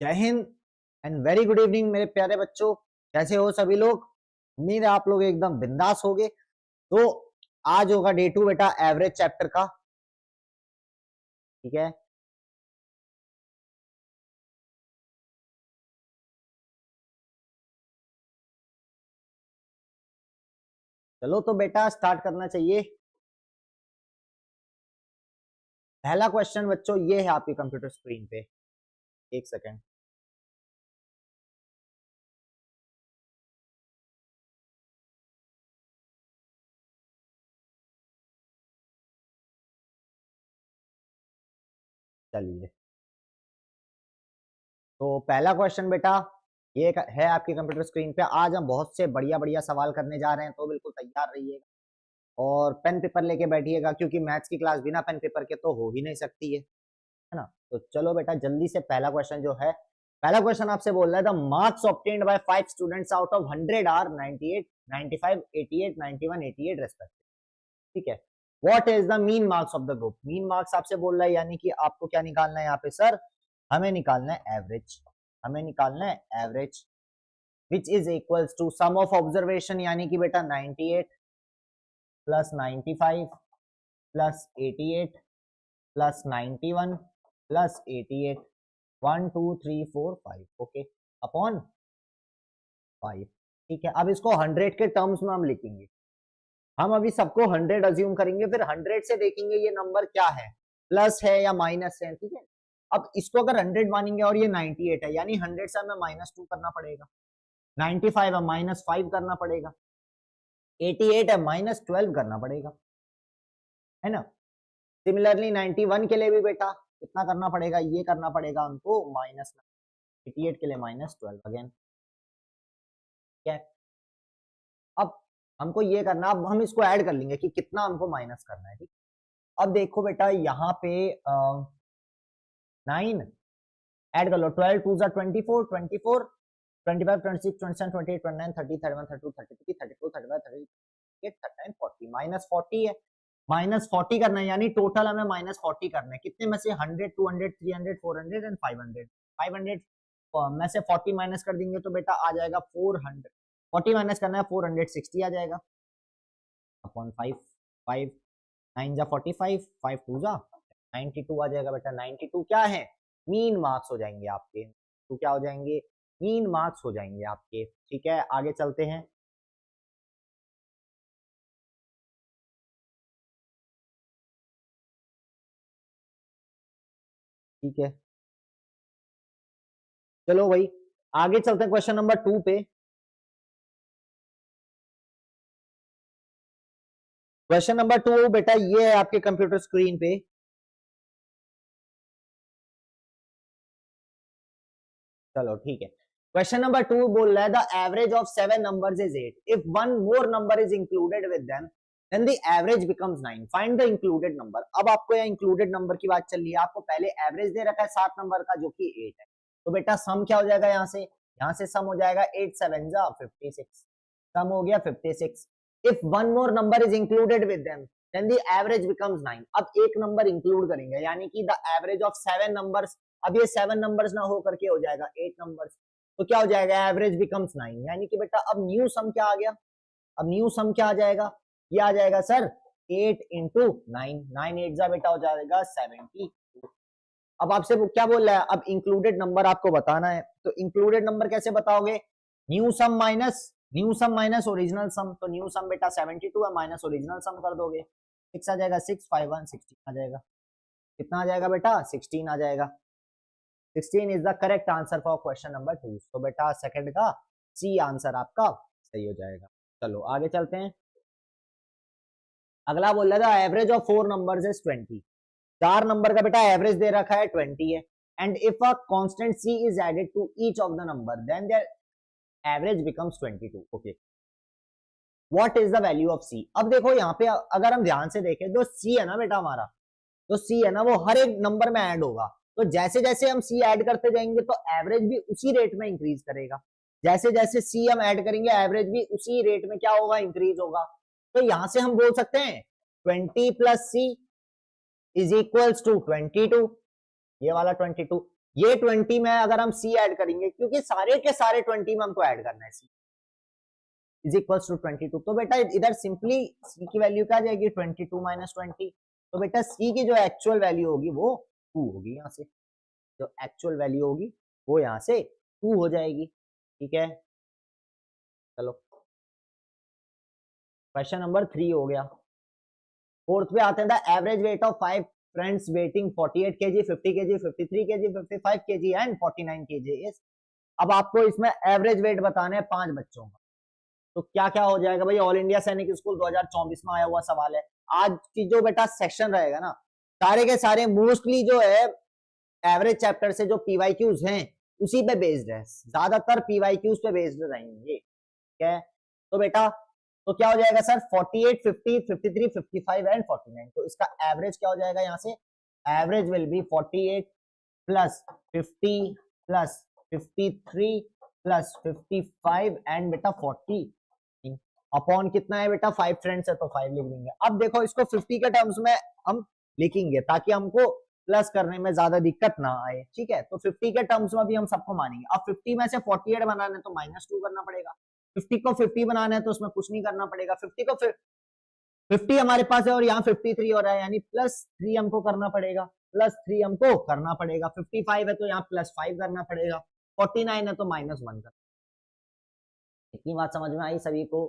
जय Hind and very good evening मेरे प्यारे बच्चों। कैसे हो सभी लोग? उम्मीद है आप लोग एकदम बिंदास होगे। तो आज होगा डे 2 बेटा एवरेज चैप्टर का। ठीक है, चलो तो बेटा स्टार्ट करना चाहिए। पहला क्वेश्चन बच्चों ये है आपकी कंप्यूटर स्क्रीन पे। एक सेकेंड। चलिए, तो पहला क्वेश्चन बेटा ये है आपकी कंप्यूटर स्क्रीन पे। आज हम बहुत से बढ़िया बढ़िया सवाल करने जा रहे हैं, तो बिल्कुल तैयार रहिएगा और पेन पेपर लेके बैठिएगा, क्योंकि मैथ्स की क्लास बिना पेन पेपर के तो हो ही नहीं सकती है ना। तो चलो बेटा जल्दी से पहला क्वेश्चन जो है, पहला क्वेश्चन आपसे बोल रहा है the marks obtained by 5 students out of 100 are 98, 95, 88, 91, 88 respective. ठीक है, what is the mean marks of the group. Mean marks आपसे बोल रहा है, यानी कि आपको क्या निकालना है यहाँ पे सर? हमें निकालना है एवरेज। हमें निकालना है average which is equals to sum of observation, यानी कि बेटा 98 plus 95 plus 88 plus 91 plus 88, 1 2 3 4 5, okay, upon 5। ठीक है, अब इसको 100 के टर्म्स में हम लिखेंगे। हम अभी सबको 100 अज्यूम करेंगे, फिर 100 से देखेंगे ये नंबर क्या है, प्लस है या माइनस है। ठीक है, अब इसको अगर 100 मानेंगे और ये 98 है, यानी 100 से हमें -2 करना पड़ेगा। 95 है -5 करना पड़ेगा। 88 है -12 करना पड़ेगा, है ना। सिमिलरली 91 के लिए भी बेटा कितना करना पड़ेगा? ये करना पड़ेगा हमको -88 के लिए -12 अगेन। ठीक है, अब हमको ये करना, अब हम इसको ऐड कर लेंगे कि कितना हमको माइनस करना है। ठीक, अब देखो बेटा यहाँ पे 9 ऐड कर लो। 12 2 24, 24 25 26 27 28 29 30 31 32 33 32 35 38 39 40, -40 है। -40 करना है, यानी टोटल हमें -40 करना है। कितने में से? 100 200 300 400 एंड 500। 500 में से 40 माइनस कर देंगे तो बेटा आ जाएगा 400। 40 माइनस करना है 460 आ जाएगा अपॉन 5। 5 9 जा 45, 5 2 जा 92 आ जाएगा बेटा। 92 क्या है? मीन मार्क्स हो जाएंगे आपके। तो क्या हो जाएंगे? मीन मार्क्स हो जाएंगे आपके। ठीक है, आगे चलते हैं। ठीक है, चलो भाई आगे चलते हैं क्वेश्चन नंबर 2 पे। क्वेश्चन नंबर 2 बेटा ये है आपके कंप्यूटर स्क्रीन पे। चलो ठीक है, क्वेश्चन नंबर 2 बोल रहा है the average of 7 numbers is 8 if one more number is included with them then the average becomes 9, find the included number. अब आपको यहाँ इंक्लूडेड नंबर की बात चल रही है, आपको पहले एवरेज दे रखा है 7 नंबर का जो कि 8 है। तो बेटा सम क्या हो जाएगा? यहाँ से सम हो जाएगा 8 7 जा 56, सम हो गया 56। If one more number is included with them then the average becomes 9। अब एक नंबर इंक्लूड करेंगे, यानी कि द एवरेज ऑफ 7 नंबर्स। अब ये 7 नंबर्स ना हो करके हो जाएगा 8 नंबर्स, तो क्या हो जाएगा? Average becomes 9। यानी कि बेटा अब न्यू सम क्या आ गया? अब न्यू सम क्या आ जाएगा? ये आ जाएगा सर 8 इंटू 9, 9 8 जा बेटा हो जाएगा 72। अब आपसे वो क्या बोल रहा है? अब इंक्लूडेड नंबर आपको बताना है, तो इंक्लूडेड नंबर कैसे बताओगे? न्यू सम माइनस ओरिजिनल सम। तो न्यू सम बेटा 72 है, माइनस ओरिजिनल सम कर दोगे 6 आ जाएगा, 6 5 1 16 आ जाएगा। कितना आ जाएगा बेटा? 16 आ जाएगा। 16 is the correct answer for question number 2। तो बेटा सेकंड का सी आंसर आपका सही हो जाएगा। चलो आगे चलते हैं। अगला बोल रहा था average of 4 numbers is 20। 4 number का बेटा एवरेज दे रखा है 20 है, and if a constant C is added to each of the number then their average becomes 22। Okay, what is the value of C. अब देखो यहाँ पे अगर हम ध्यान से देखें, जो सी है ना बेटा हमारा, तो सी है ना वो हर एक नंबर में ऐड होगा। तो जैसे जैसे हम सी ऐड करते जाएंगे तो एवरेज भी उसी रेट में इंक्रीज करेगा। जैसे जैसे सी हम ऐड करेंगे एवरेज भी उसी रेट में क्या होगा? इंक्रीज होगा। तो यहां से हम बोल सकते हैं 20 plus C is equals to 22। ये वाला 22। ये 20 में अगर हम सी ऐड करेंगे, क्योंकि सारे के सारे 20 में हमको ऐड करना है, सी इज इक्वल्स टू 22। तो बेटा इधर सिंपली सी की वैल्यू क्या आ जाएगी, 22 माइनस 20। तो बेटा सी की जो एक्चुअल वैल्यू होगी वो 2 होगी, यहाँ से जो एक्चुअल वैल्यू होगी वो यहाँ से 2 हो जाएगी। ठीक है, चलो क्वेश्चन नंबर 3 हो गया। फोर्थ पे आते हैं, the average weight of 5 friends waiting 48 kg, 50 kg, 53 kg, 55 kg and 49 kg is. अब आपको इसमें एवरेज वेट बताना है 5 बच्चों का। तो क्या क्या हो जाएगा भाई, ऑल इंडिया सैनिक स्कूल 2024 में आया हुआ सवाल है। आज की जो बेटा सेक्शन रहेगा ना, सारे के सारे मोस्टली जो है एवरेज चैप्टर से जो पीवाईक्यूज हैं उसी पे बेस्ड है, ज्यादातर पीवाईक्यूज पे बेस्ड रहेंगे। ठीक है, तो बेटा तो क्या हो जाएगा सर, 48, 50, 53, 55 एंड 49। तो इसका एवरेज क्या हो जाएगा, यहाँ से average will be 48 plus 50 plus 53 plus 55 and बेटा 40 अपॉन कितना है बेटा, 5 फ्रेंड्स है तो 5 लिख देंगे। अब देखो इसको 50 के टर्म्स में हम लिखेंगे ताकि हमको प्लस करने में ज्यादा दिक्कत ना आए। ठीक है, तो 50 के टर्म्स में भी हम सबको मानेंगे। अब 50 में से 48 बनाना है तो -2 करना पड़ेगा, 50 को 50 बनाना है तो उसमें कुछ नहीं करना पड़ेगा, 50 को 50 हमारे पास है और यहाँ 53 हो रहा है, यानी +3 हमको करना पड़ेगा, +3 हमको करना पड़ेगा। 55 है तो यहाँ +5 करना पड़ेगा, 49 है तो -1 करना। इतनी बात समझ में आई सभी को।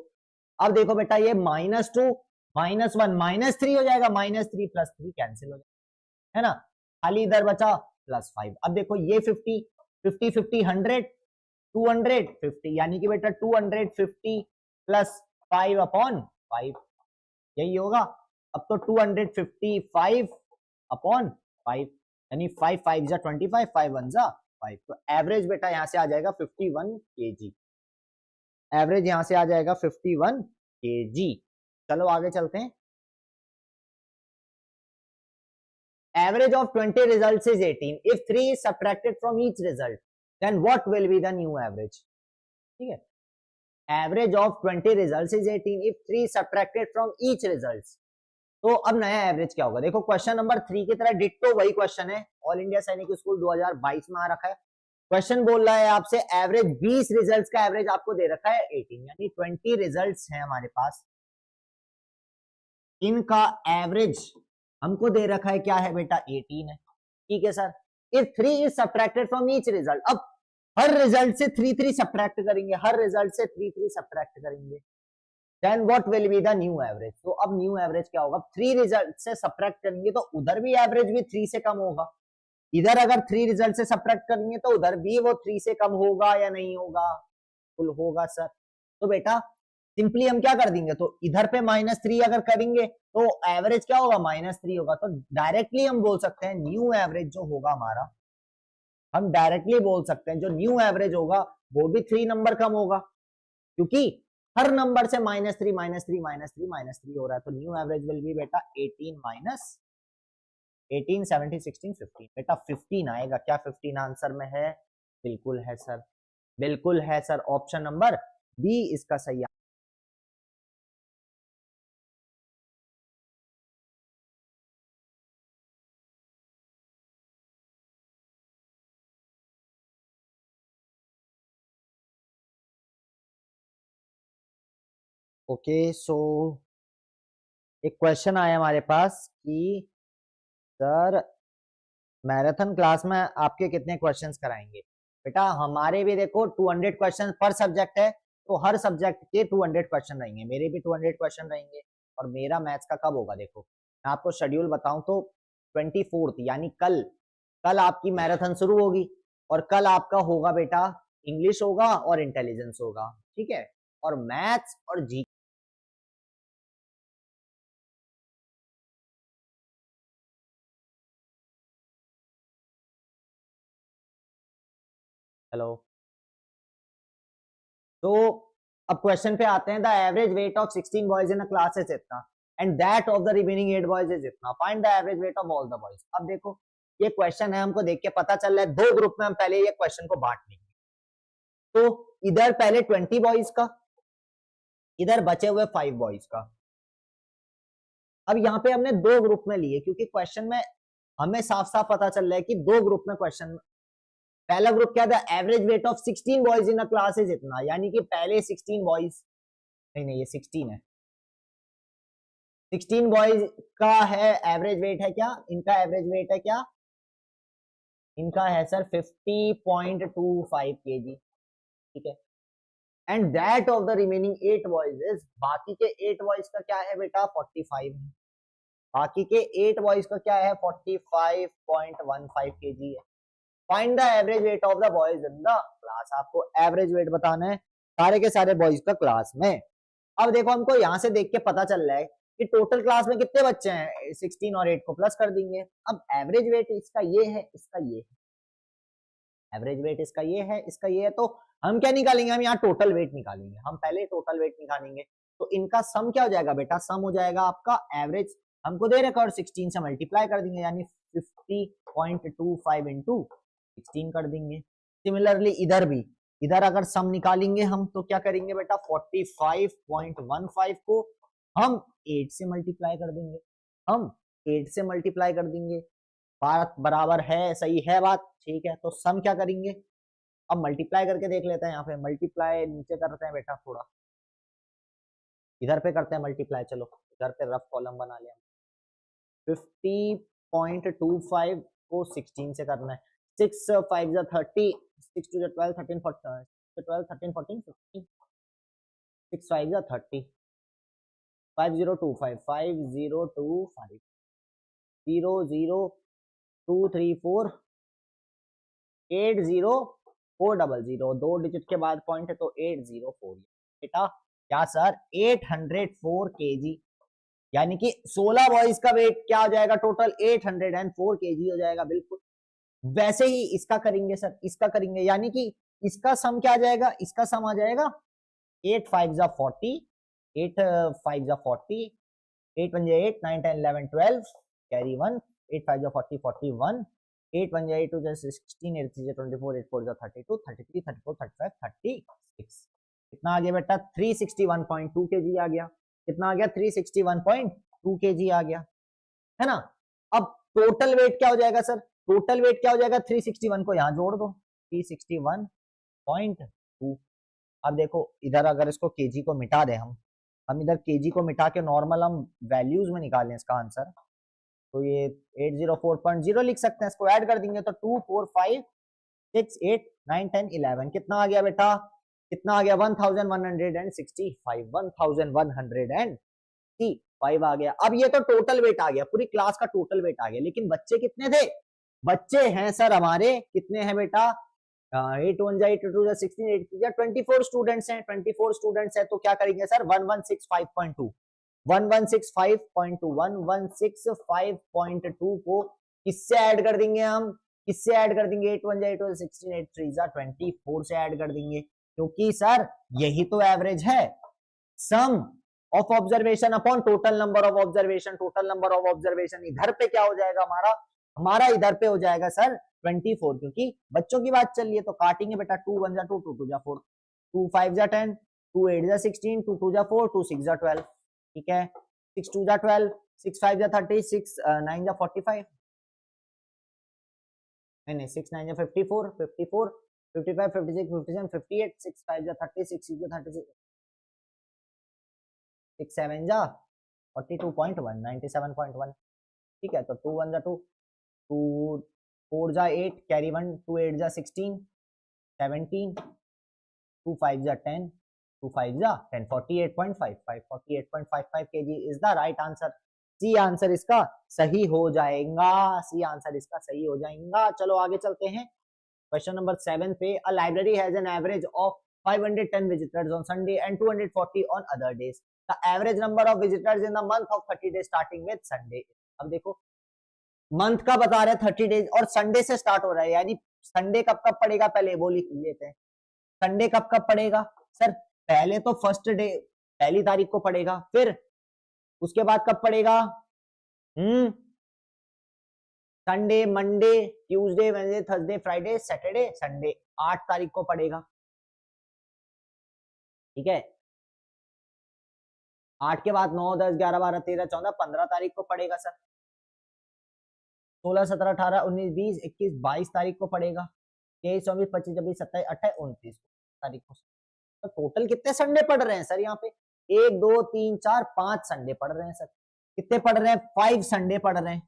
अब देखो बेटा ये -2 -1 -3 हो जाएगा, -3 + 3 कैंसिल हो जाएगा, है ना, खाली इधर बचा +5। अब देखो ये 50 50 50 100 250, यानी कि बेटा 250 + 5 अपॉन 5 यही होगा। अब तो 255 अपॉन 5 यानी 5 5 जा 25, 5 1 जा 5। तो एवरेज बेटा यहां से आ जाएगा 51 kg, एवरेज यहां से आ जाएगा 51 kg। चलो आगे चलते हैं। Average of 20 results is 18 if 3 is subtracted from each result then what will be the new average। ठीक है, average of 20 results is 18 if 3 subtracted from each results। तो अब नया एवरेज क्या होगा, देखो क्वेश्चन नंबर 3 की तरह डिट्टो वही क्वेश्चन है, ऑल इंडिया सैनिक स्कूल 2022 में आ रखा है। क्वेश्चन बोल रहा है आपसे एवरेज 20 रिजल्ट्स का एवरेज आपको दे रखा है 18, यानी 20 रिजल्ट्स हैं हमारे पास, इनका एवरेज हमको दे रखा है क्या है बेटा 18 है। ठीक है sir, if 3 is subtracted from each result, अब हर रिजल्ट से 3 3 सब्ट्रैक्ट करेंगे, हर रिजल्ट से 3 3 सब्ट्रैक्ट करेंगे, then what will be the new average. तो अब न्यू एवरेज क्या होगा, 3 रिजल्ट से सब्ट्रैक्ट करेंगे तो उधर भी एवरेज भी 3 से कम होगा, इधर अगर 3 रिजल्ट से सब्ट्रैक्ट करेंगे तो उधर भी वो 3 से कम होगा या नहीं होगा, फुल होगा सर। तो बेटा सिंपली हम क्या कर देंगे, तो इधर पे -3 अगर करेंगे तो एवरेज क्या होगा, -3 होगा। तो डायरेक्टली हम बोल सकते हैं न्यू एवरेज जो होगा हमारा, हम डायरेक्टली बोल सकते हैं जो न्यू एवरेज होगा वो भी 3 नंबर कम होगा, क्योंकि हर नंबर से -3 -3 -3 -3 हो रहा है। तो न्यू एवरेज विल बी बेटा 18 माइनस 18 17 16 15, बेटा 15 आएगा। क्या 15 आंसर में है, बिल्कुल है सर, बिल्कुल है सर, ऑप्शन नंबर बी इसका सही। ओके सो एक क्वेश्चन आया हमारे पास कि सर मैराथन क्लास में आपके कितने क्वेश्चंस कराएंगे। बेटा हमारे भी देखो 200 क्वेश्चन पर सब्जेक्ट है, तो हर सब्जेक्ट के 200 क्वेश्चन रहेंगे, मेरे भी 200 क्वेश्चन रहेंगे। और मेरा मैथ्स का कब होगा, देखो मैं आपको शेड्यूल बताऊं तो 24 यानी कल, कल आपकी मैराथन शुरू होगी और कल आपका होगा बेटा इंग्लिश होगा और इंटेलिजेंस होगा। ठीक है, और मैथ्स और जी। हेलो, तो अब क्वेश्चन पे आते हैं, the average weight of 16 boys in a class is इतना and that of the remaining 8 boys is इतना, find the average weight of all the boys. अब देखो ये क्वेश्चन है, हमको देख के पता चल रहा है दो ग्रुप में हम पहले ये क्वेश्चन को बांट लेंगे। तो इधर पहले 20 बॉयज का, इधर बचे हुए 5 बॉयज का। अब यहाँ पे हमने दो ग्रुप में लिए क्योंकि क्वेश्चन में हमें साफ साफ पता चल रहा है कि दो ग्रुप में क्वेश्चन पहला ग्रुप क्या था, average weight of 16 boys in a class is इतना, यानी कि पहले 16 बॉयज, नहीं ये 16 है, 16 बॉयज का है एवरेज वेट है क्या, इनका एवरेज वेट है क्या, इनका है सर 50.25 kg, ठीक है। And that of the remaining 8 boys is, बाकी के 8 बॉयज का क्या है बेटा 45 है, बाकी के 8 बॉयज का क्या है 45.15 kg है। Find the average weight of the boys in the class, आपको एवरेज वेट बताना है सारे के सारे बॉयज का क्लास में। अब देखो हमको यहां से देख के पता चल रहा है कि टोटल क्लास में कितने बच्चे हैं, 16 और 8 को प्लस कर देंगे। अब एवरेज वेट इसका ये है, इसका ये है, एवरेज वेट इसका ये है, इसका ये है, तो हम क्या निकालेंगे, हम यहाँ टोटल वेट निकालेंगे, हम पहले टोटल वेट निकालेंगे। तो इनका सम क्या हो जाएगा बेटा, सम हो जाएगा आपका एवरेज, हमको दे रखा और 16 से मल्टीप्लाई कर देंगे, यानी 50.25 इंटू 16 कर देंगे। सिमिलरली इधर भी, इधर अगर सम निकालेंगे हम तो क्या करेंगे बेटा, 45.15 को हम 8 से मल्टीप्लाई कर देंगे, हम 8 से मल्टीप्लाई कर देंगे, बात बराबर है, सही है बात, ठीक है। तो सम क्या करेंगे, अब मल्टीप्लाई करके देख लेते हैं, यहाँ पे मल्टीप्लाई नीचे करते हैं बेटा, थोड़ा इधर पे करते हैं मल्टीप्लाई, चलो इधर पे रफ कॉलम बना लिया। 50.25 को 16 से करना है, 6 5 30, 6 2 12 13 14 12 13 14 15, 6 5 30, 5025 5025 0 0 2 3 4 8 0 4 0 0, 2 डिजिट के बाद पॉइंट है तो 804 बेटा, क्या सर 804 kg, यानी कि 16 बॉयज का वेट क्या हो जाएगा टोटल 804 kg हो जाएगा, बिल्कुल। वैसे ही इसका करेंगे सर, इसका करेंगे, यानी कि इसका सम क्या आ जाएगा, इसका सम आ जाएगा 8 5 40, 8 5 40, 8 1 8 9 10 11 12 कैरी 1, 8 5 40 41, 8 1 8 2 16, 8 3 24, 8 4 32, 33 34 35 36, कितना आ गया बेटा 361.2 kg आ गया, कितना आ गया 361.2 kg आ गया, है ना। अब टोटल वेट क्या हो जाएगा सर, टोटल वेट क्या हो जाएगा, 361 को यहां जोड़ दो, 361.2। अब देखो इधर अगर इसको केजी को मिटा दे, हम इधर केजी को मिटा के नॉर्मल हम वैल्यूज में निकालें इसका आंसर, तो ये 804.0 लिख सकते हैं, इसको ऐड कर देंगे तो 2 4 5 6 8 9 10 11, कितना आ गया बेटा, कितना आ गया 1165, 1165 आ गया। अब ये तो टोटल वेट आ गया, पूरी क्लास का टोटल वेट आ गया, लेकिन बच्चे कितने थे, बच्चे हैं सर हमारे कितने हैं बेटा, 8 1 8 2 16 8 24 स्टूडेंट्स हैं, 24 स्टूडेंट्स हैं, तो क्या करेंगे सर 1165.2 1165.2 1165.2 को किससे ऐड कर देंगे, हम किससे ऐड कर देंगे, 8 1 8 16 8 3 24 से ऐड कर देंगे, क्योंकि सर यही तो एवरेज है, sum of observation upon total number of observation, total number of observation इधर पे क्या हो जाएगा हमारा, हमारा इधर पे हो जाएगा सर 24, क्योंकि बच्चों की बात चल रही है तो काटेंगे बेटा, 2 1 जा 2 2 2 जा 4, 2 5 जा 10, 2 8 जा 16, 2 2 जा 4, 2 6 जा 12, ठीक है, 6 2 जा 12, 6 5 जा 30, 6 9 जा 45, नहीं 6 9 जा 54 54 55 56 57 58, 6 5 जा 30, 6 6 जा 36, 6 7 जा 42.1 97.1, ठीक है। तो 2 1 जा 2, 2 4 जा 8 कैरी 1, 2 8 जा 16 17, 2 5 जा 10, 2 5 जा 10 48.55 48.55 kg is the right answer, C answer इसका सही हो जाएगा, सी आंसर इसका सही हो जाएगा। चलो आगे चलते हैं क्वेश्चन नंबर 7 पे, a library has an average of 510 visitors on Sunday and 240 on other days. The average number of visitors in the month of 30 days starting with Sunday. अब देखो मंथ का बता रहे 30 डेज और संडे से start हो रहा है, यानी संडे कब कब पड़ेगा पहले वो लिख लेते हैं, संडे कब कब पड़ेगा सर, पहले तो फर्स्ट डे पहली तारीख को पड़ेगा, फिर उसके बाद कब पड़ेगा, Sunday Monday Tuesday Wednesday Thursday Friday Saturday Sunday, 8 तारीख को पड़ेगा, ठीक है। 8 के बाद 9 10 11 12 13 14 15 तारीख को पड़ेगा सर, 16 17 18 19 20 21 22 तारीख को पड़ेगा, 23, 24, 25, 26, 27, 28, 29 तारीख को। तो टोटल कितने संडे पड़ रहे हैं सर यहाँ पे? 1, 2, 3, 4, 5 संडे पड़ रहे हैं सर। कितने पड़ रहे हैं? 5 संडे पड़ रहे हैं।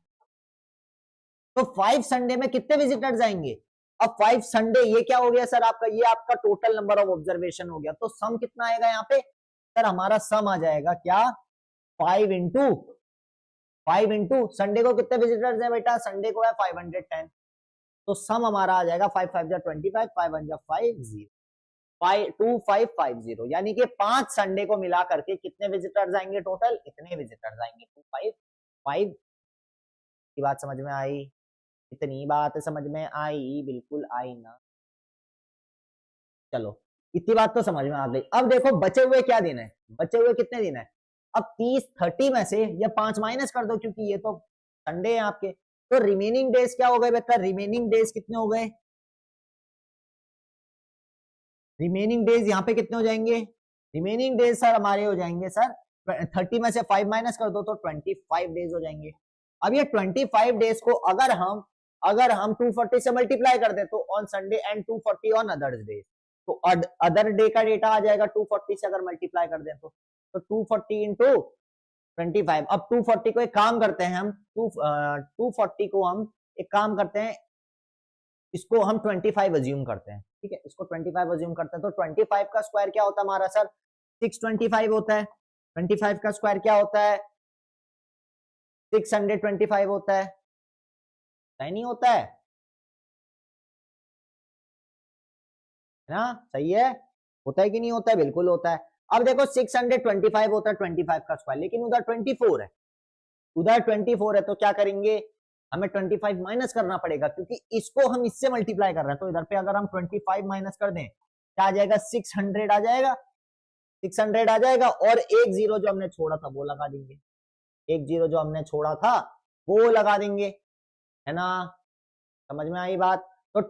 तो 5 संडे में कितने विजिटर्स आएंगे? अब 5 संडे ये क्या हो गया सर आपका? ये आपका टोटल नंबर ऑफ ऑब्जर्वेशन हो गया। तो सम कितना आएगा यहाँ पे सर? हमारा सम आ जाएगा क्या? 5 इंटू संडे को कितने विजिटर्स हैं बेटा? संडे को है 510। तो सम हमारा आ जाएगा 5 5 25, 5 1 50, 2550, यानी कि 5 संडे को मिला करके कितने विजिटर्स आएंगे टोटल? इतने विजिटर्स आएंगे 255। की बात समझ में आई? इतनी बात समझ में आई? बिल्कुल आई ना? चलो इतनी बात तो समझ में आ गई। अब देखो बचे हुए क्या दिन है? बचे हुए कितने दिन है? अब 30 में से ये 5 माइनस कर दो, क्योंकि ये तो संडे है आपके। तो रिमेनिंग डेज क्या हो गए बेटा? रिमेनिंग डेज कितने हो गए? रिमेनिंग डेज यहाँ पे कितने हो जाएंगे? रिमेनिंग डेज सर हमारे हो जाएंगे सर 30 में से 5 माइनस कर दो तो 25 डेज हो जाएंगे। अब ये 25 डेज को अगर हम 240 से मल्टीप्लाई कर दें तो on Sunday and 240 on others days, तो अदर डे का डेटा आ जाएगा 240 से अगर मल्टीप्लाई कर दें तो 240 इंटू 25। अब 240 को एक काम करते हैं हम 240 को हम एक काम करते हैं, इसको हम 25 अज्यूम करते हैं। ठीक है, इसको 25 अज्यूम करते हैं। तो 25 का स्क्वायर क्या होता है हमारा सर? 625 होता है। 25 का स्क्वायर क्या होता है? 625 होता है। नहीं होता है ना? सही है, होता है कि नहीं होता है? बिल्कुल होता है। अब देखो 625 होता है 25 का स्क्वायर, लेकिन उधर 24 है, उधर 24 है, तो क्या करेंगे? हमें 25 माइनस करना पड़ेगा, क्योंकि इसको हम इससे मल्टीप्लाई कर रहे हैं। तो इधर पे अगर हम 25 माइनस कर दें क्या आ जाएगा? 600 आ जाएगा। 600 आ जाएगा, और एक जीरो जो हमने छोड़ा था वो लगा देंगे। एक जीरो जो हमने छोड़ा था वो लगा देंगे, है ना? समझ में आई बात? तो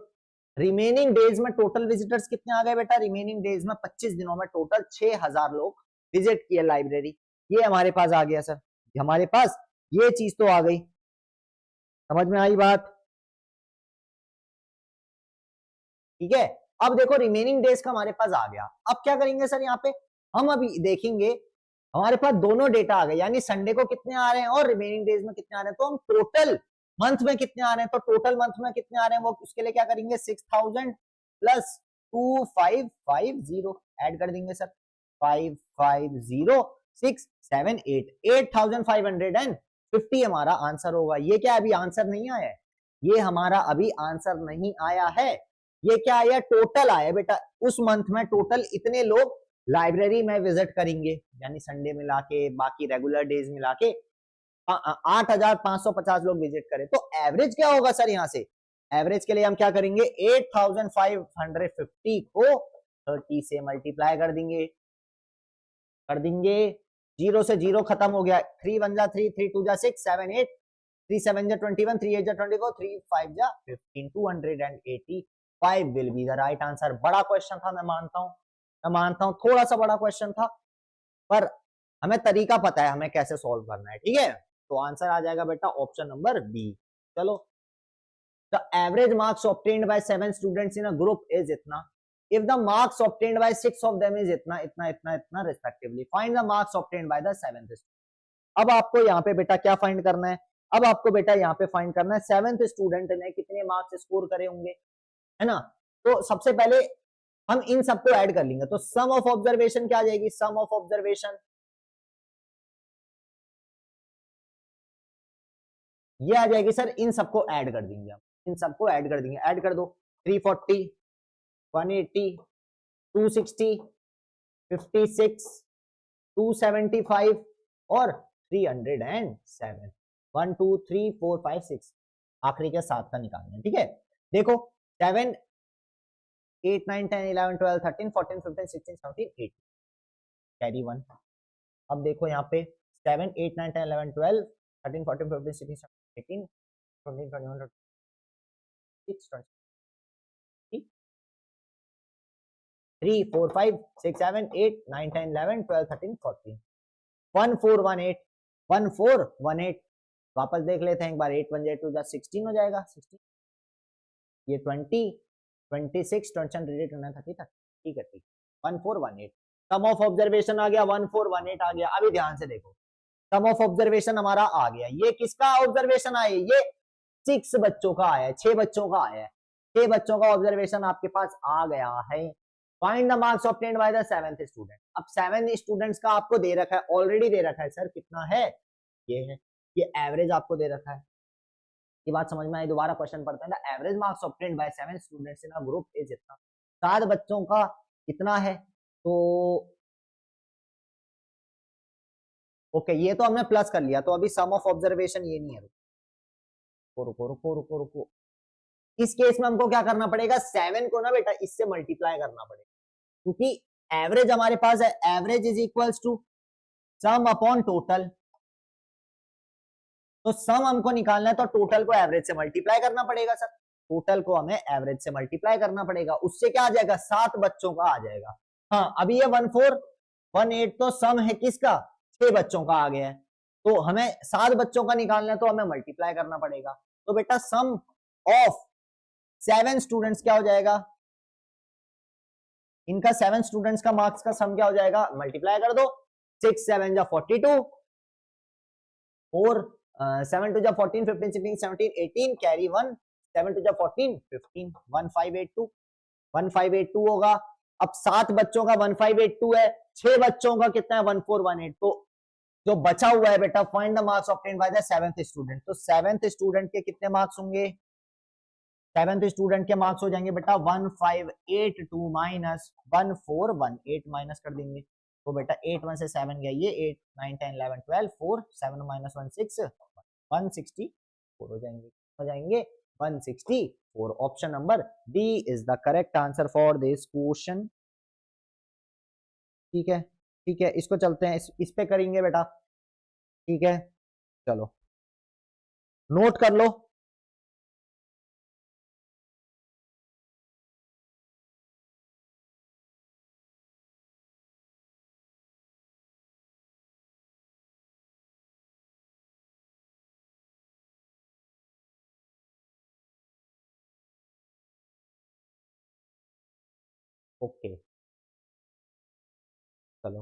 रिमेनिंग डेज में टोटल विजिटर्स कितने आ गए बेटा? रिमेनिंग डेज में 25 दिनों में टोटल 6000 लोग विजिट किए लाइब्रेरी। ये हमारे पास आ गया सर, हमारे पास ये चीज तो आ गई। समझ में आई बात? ठीक है, अब देखो रिमेनिंग डेज का हमारे पास आ गया। अब क्या करेंगे सर? यहाँ पे हम अभी देखेंगे हमारे पास दोनों डेटा आ गए, यानी संडे को कितने आ रहे हैं और रिमेनिंग डेज में कितने आ रहे हैं। तो हम टोटल मंथ में कितने आ रहे हैं, तो टोटल मंथ में कितने आ रहे हैं वो उसके लिए क्या करेंगे? 6000 प्लस 2550 ऐड कर देंगे सर। 550 6 7 8 8550 हमारा आंसर होगा। ये क्या अभी आंसर नहीं आया है? ये हमारा अभी आंसर नहीं आया है। ये क्या आया? टोटल आया बेटा। उस मंथ में टोटल इतने लोग लाइब्रेरी में विजिट करेंगे, यानी संडे मिला के बाकी रेगुलर डेज मिला के 8550 लोग विजिट करें। तो एवरेज क्या होगा सर? यहां से एवरेज के लिए हम क्या करेंगे? 8550 को 30 से मल्टीप्लाई कर देंगे। जीरो से जीरो खत्म हो गया। 3 1 जा 3, 3 2 जा 6, 7 8, 3 7 जा 21, 3 8 जा 24, 3 5 जा 15, 285 will be the right answer. बड़ा क्वेश्चन था, मैं मानता हूं थोड़ा सा बड़ा क्वेश्चन था, पर हमें तरीका पता है हमें कैसे सॉल्व करना है। ठीक है, तो आंसर आ जाएगा बेटा ऑप्शन नंबर बी। चलो, the average marks obtained bye 7 students in a group is इतना, if the marks obtained by 6 of them is इतना respectively, find the marks obtained by the 7th student। अब आपको यहाँ पे बेटा क्या फाइंड करना है? अब आपको बेटा यहाँ पे फाइंड करना है 7th स्टूडेंट ने कितने मार्क्स स्कोर करे होंगे, है ना? तो सबसे पहले हम इन सबको ऐड कर लेंगे। तो सम ऑफ ऑब्जर्वेशन क्या आ जाएगी? सम ऑफ ऑब्जर्वेशन ये आ जाएगी सर। इन सबको ऐड कर देंगे हम, इन सबको ऐड कर देंगे। ऐड कर दो 340, 180, 260, 56, 275 और 307। 1 2 3 4 5 6 आखिरी के 7 का निकालना है। ठीक है, देखो 7 8 9 10 11 12 13 14 15 16 17 18 कैरी 1। अब देखो यहाँ पे 7 8 9 10 11 12 13 14 15 16 17 18 20 21 26 20 3 4 5 6 7 8 9 10 11 12 13 14 1418 1418। वापस देख लेते हैं एक बार। 8 1 2 16 हो जाएगा 16, ये 20 26, 27, 28, 29, 30, 30, ठीक है ठीक, 1418। सम ऑफ ऑब्जर्वेशन आ गया 1418 आ गया। अभी ध्यान से देखो, सम ऑफ ऑब्जर्वेशन हमारा आ गया। ये किसका ऑब्जर्वेशन आया? ये 6 बच्चों का आया है, 6 बच्चों का आया है, 6 बच्चों का ऑब्जर्वेशन आपके पास आ गया है। Find the marks obtained by the 7th student. अब 7 स्टूडेंट्स का आपको दे रखा है, ऑलरेडी दे रखा है सर, कितना है? ये है, ये एवरेज आपको दे रखा है। ये बात समझ में आई? दोबारा क्वेश्चन पढ़ते हैं। The average marks obtained bye 7 students in a group is इतना। 7 बच्चों का कितना है? तो ओके, ये तो हमने प्लस कर लिया, तो अभी सम ऑफ ऑब्जर्वेशन ये नहीं है। रुको रुको रुको रुको रुको, इस केस में हमको क्या करना पड़ेगा? 7 को ना बेटा इससे मल्टीप्लाई करना पड़ेगा, क्योंकि एवरेज हमारे पास है, average is equals to sum upon total. तो सम हमको निकालना है तो टोटल को एवरेज से मल्टीप्लाई करना पड़ेगा सर, टोटल को हमें एवरेज से मल्टीप्लाई करना पड़ेगा। उससे क्या आ जाएगा? 7 बच्चों का आ जाएगा। हाँ, अभी ये 1418 तो सम है किसका? 6 बच्चों का आ गया है, तो हमें 7 बच्चों का निकालना है तो हमें मल्टीप्लाई करना पड़ेगा। तो बेटा सम ऑफ 7 स्टूडेंट्स क्या हो जाएगा? इनका 7 स्टूडेंट्स का मार्क्स का सम क्या हो जाएगा? मल्टीप्लाई कर दो, 6 7 जा 42, 4 7 2 जा 14, 15 16 17 18, कैरी 1, 7 2 जा 14, 15, 1582, 1582 होगा। अब 7 बच्चों का 1582 है, 6 बच्चों का कितना है? 1418। तो जो बचा हुआ है बेटा, find the marks obtained by the 7th student. तो 7th स्टूडेंट के कितने मार्क्स होंगे? 7th स्टूडेंट के मार्क्स हो जाएंगे बेटा 1582 माइनस 1418 माइनस कर देंगे, तो बेटा 8 1 से 7 गया, ये 8 9 10 11 12 4 7 माइनस 1 6 164 हो जाएंगे 164। Option number D is the correct answer for this question. ठीक है ठीक है, इसको चलते हैं, इस पे करेंगे बेटा। ठीक है, चलो नोट कर लो। ओके चलो,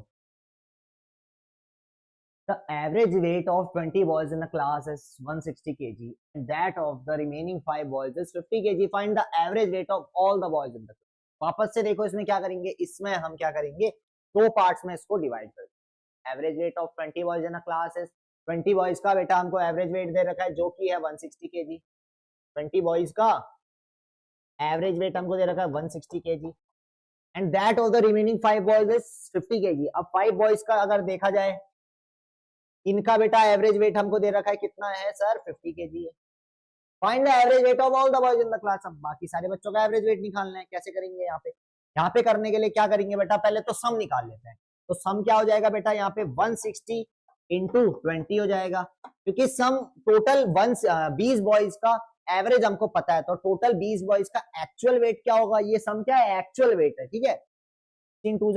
the average weight of 20 boys in the class is 160 kg and that of the remaining 5 boys is 50 kg. Find the average weight of all the boys in the class. वापस से देखो, इसमें क्या करेंगे? इसमें हम क्या करेंगे? 2 पार्ट्स में इसको डिवाइड कर देंगे। Average weight of 20 boys in a class is, 20 boys का बेटा हमको एवरेज वेट दे रखा है जो कि है 160 kg। 20 बॉयज का एवरेज वेट हमको दे रखा है 160 kg and that of the remaining 5 boys is 50 kg। अब 5 बॉयज का अगर देखा जाए, इनका बेटा एवरेज वेट हमको दे रखा है कितना है सर? 50 kg है। Find the average weight of all the boys in the class. अब बाकी सारे बच्चों का एवरेज वेट निकालना है, कैसे करेंगे? यहाँ पे करने के लिए क्या करेंगे बेटा? पहले तो सम निकाल लेते हैं। तो सम क्या हो जाएगा बेटा? यहाँ पे 160 इंटू 20 हो जाएगा, क्योंकि सम टोटल 20 बॉयज का एवरेज हमको पता है, तो टोटल 20 बॉयज का एक्चुअल वेट क्या होगा? ये सम क्या है? एक्चुअल वेट है। ठीक है, 6 2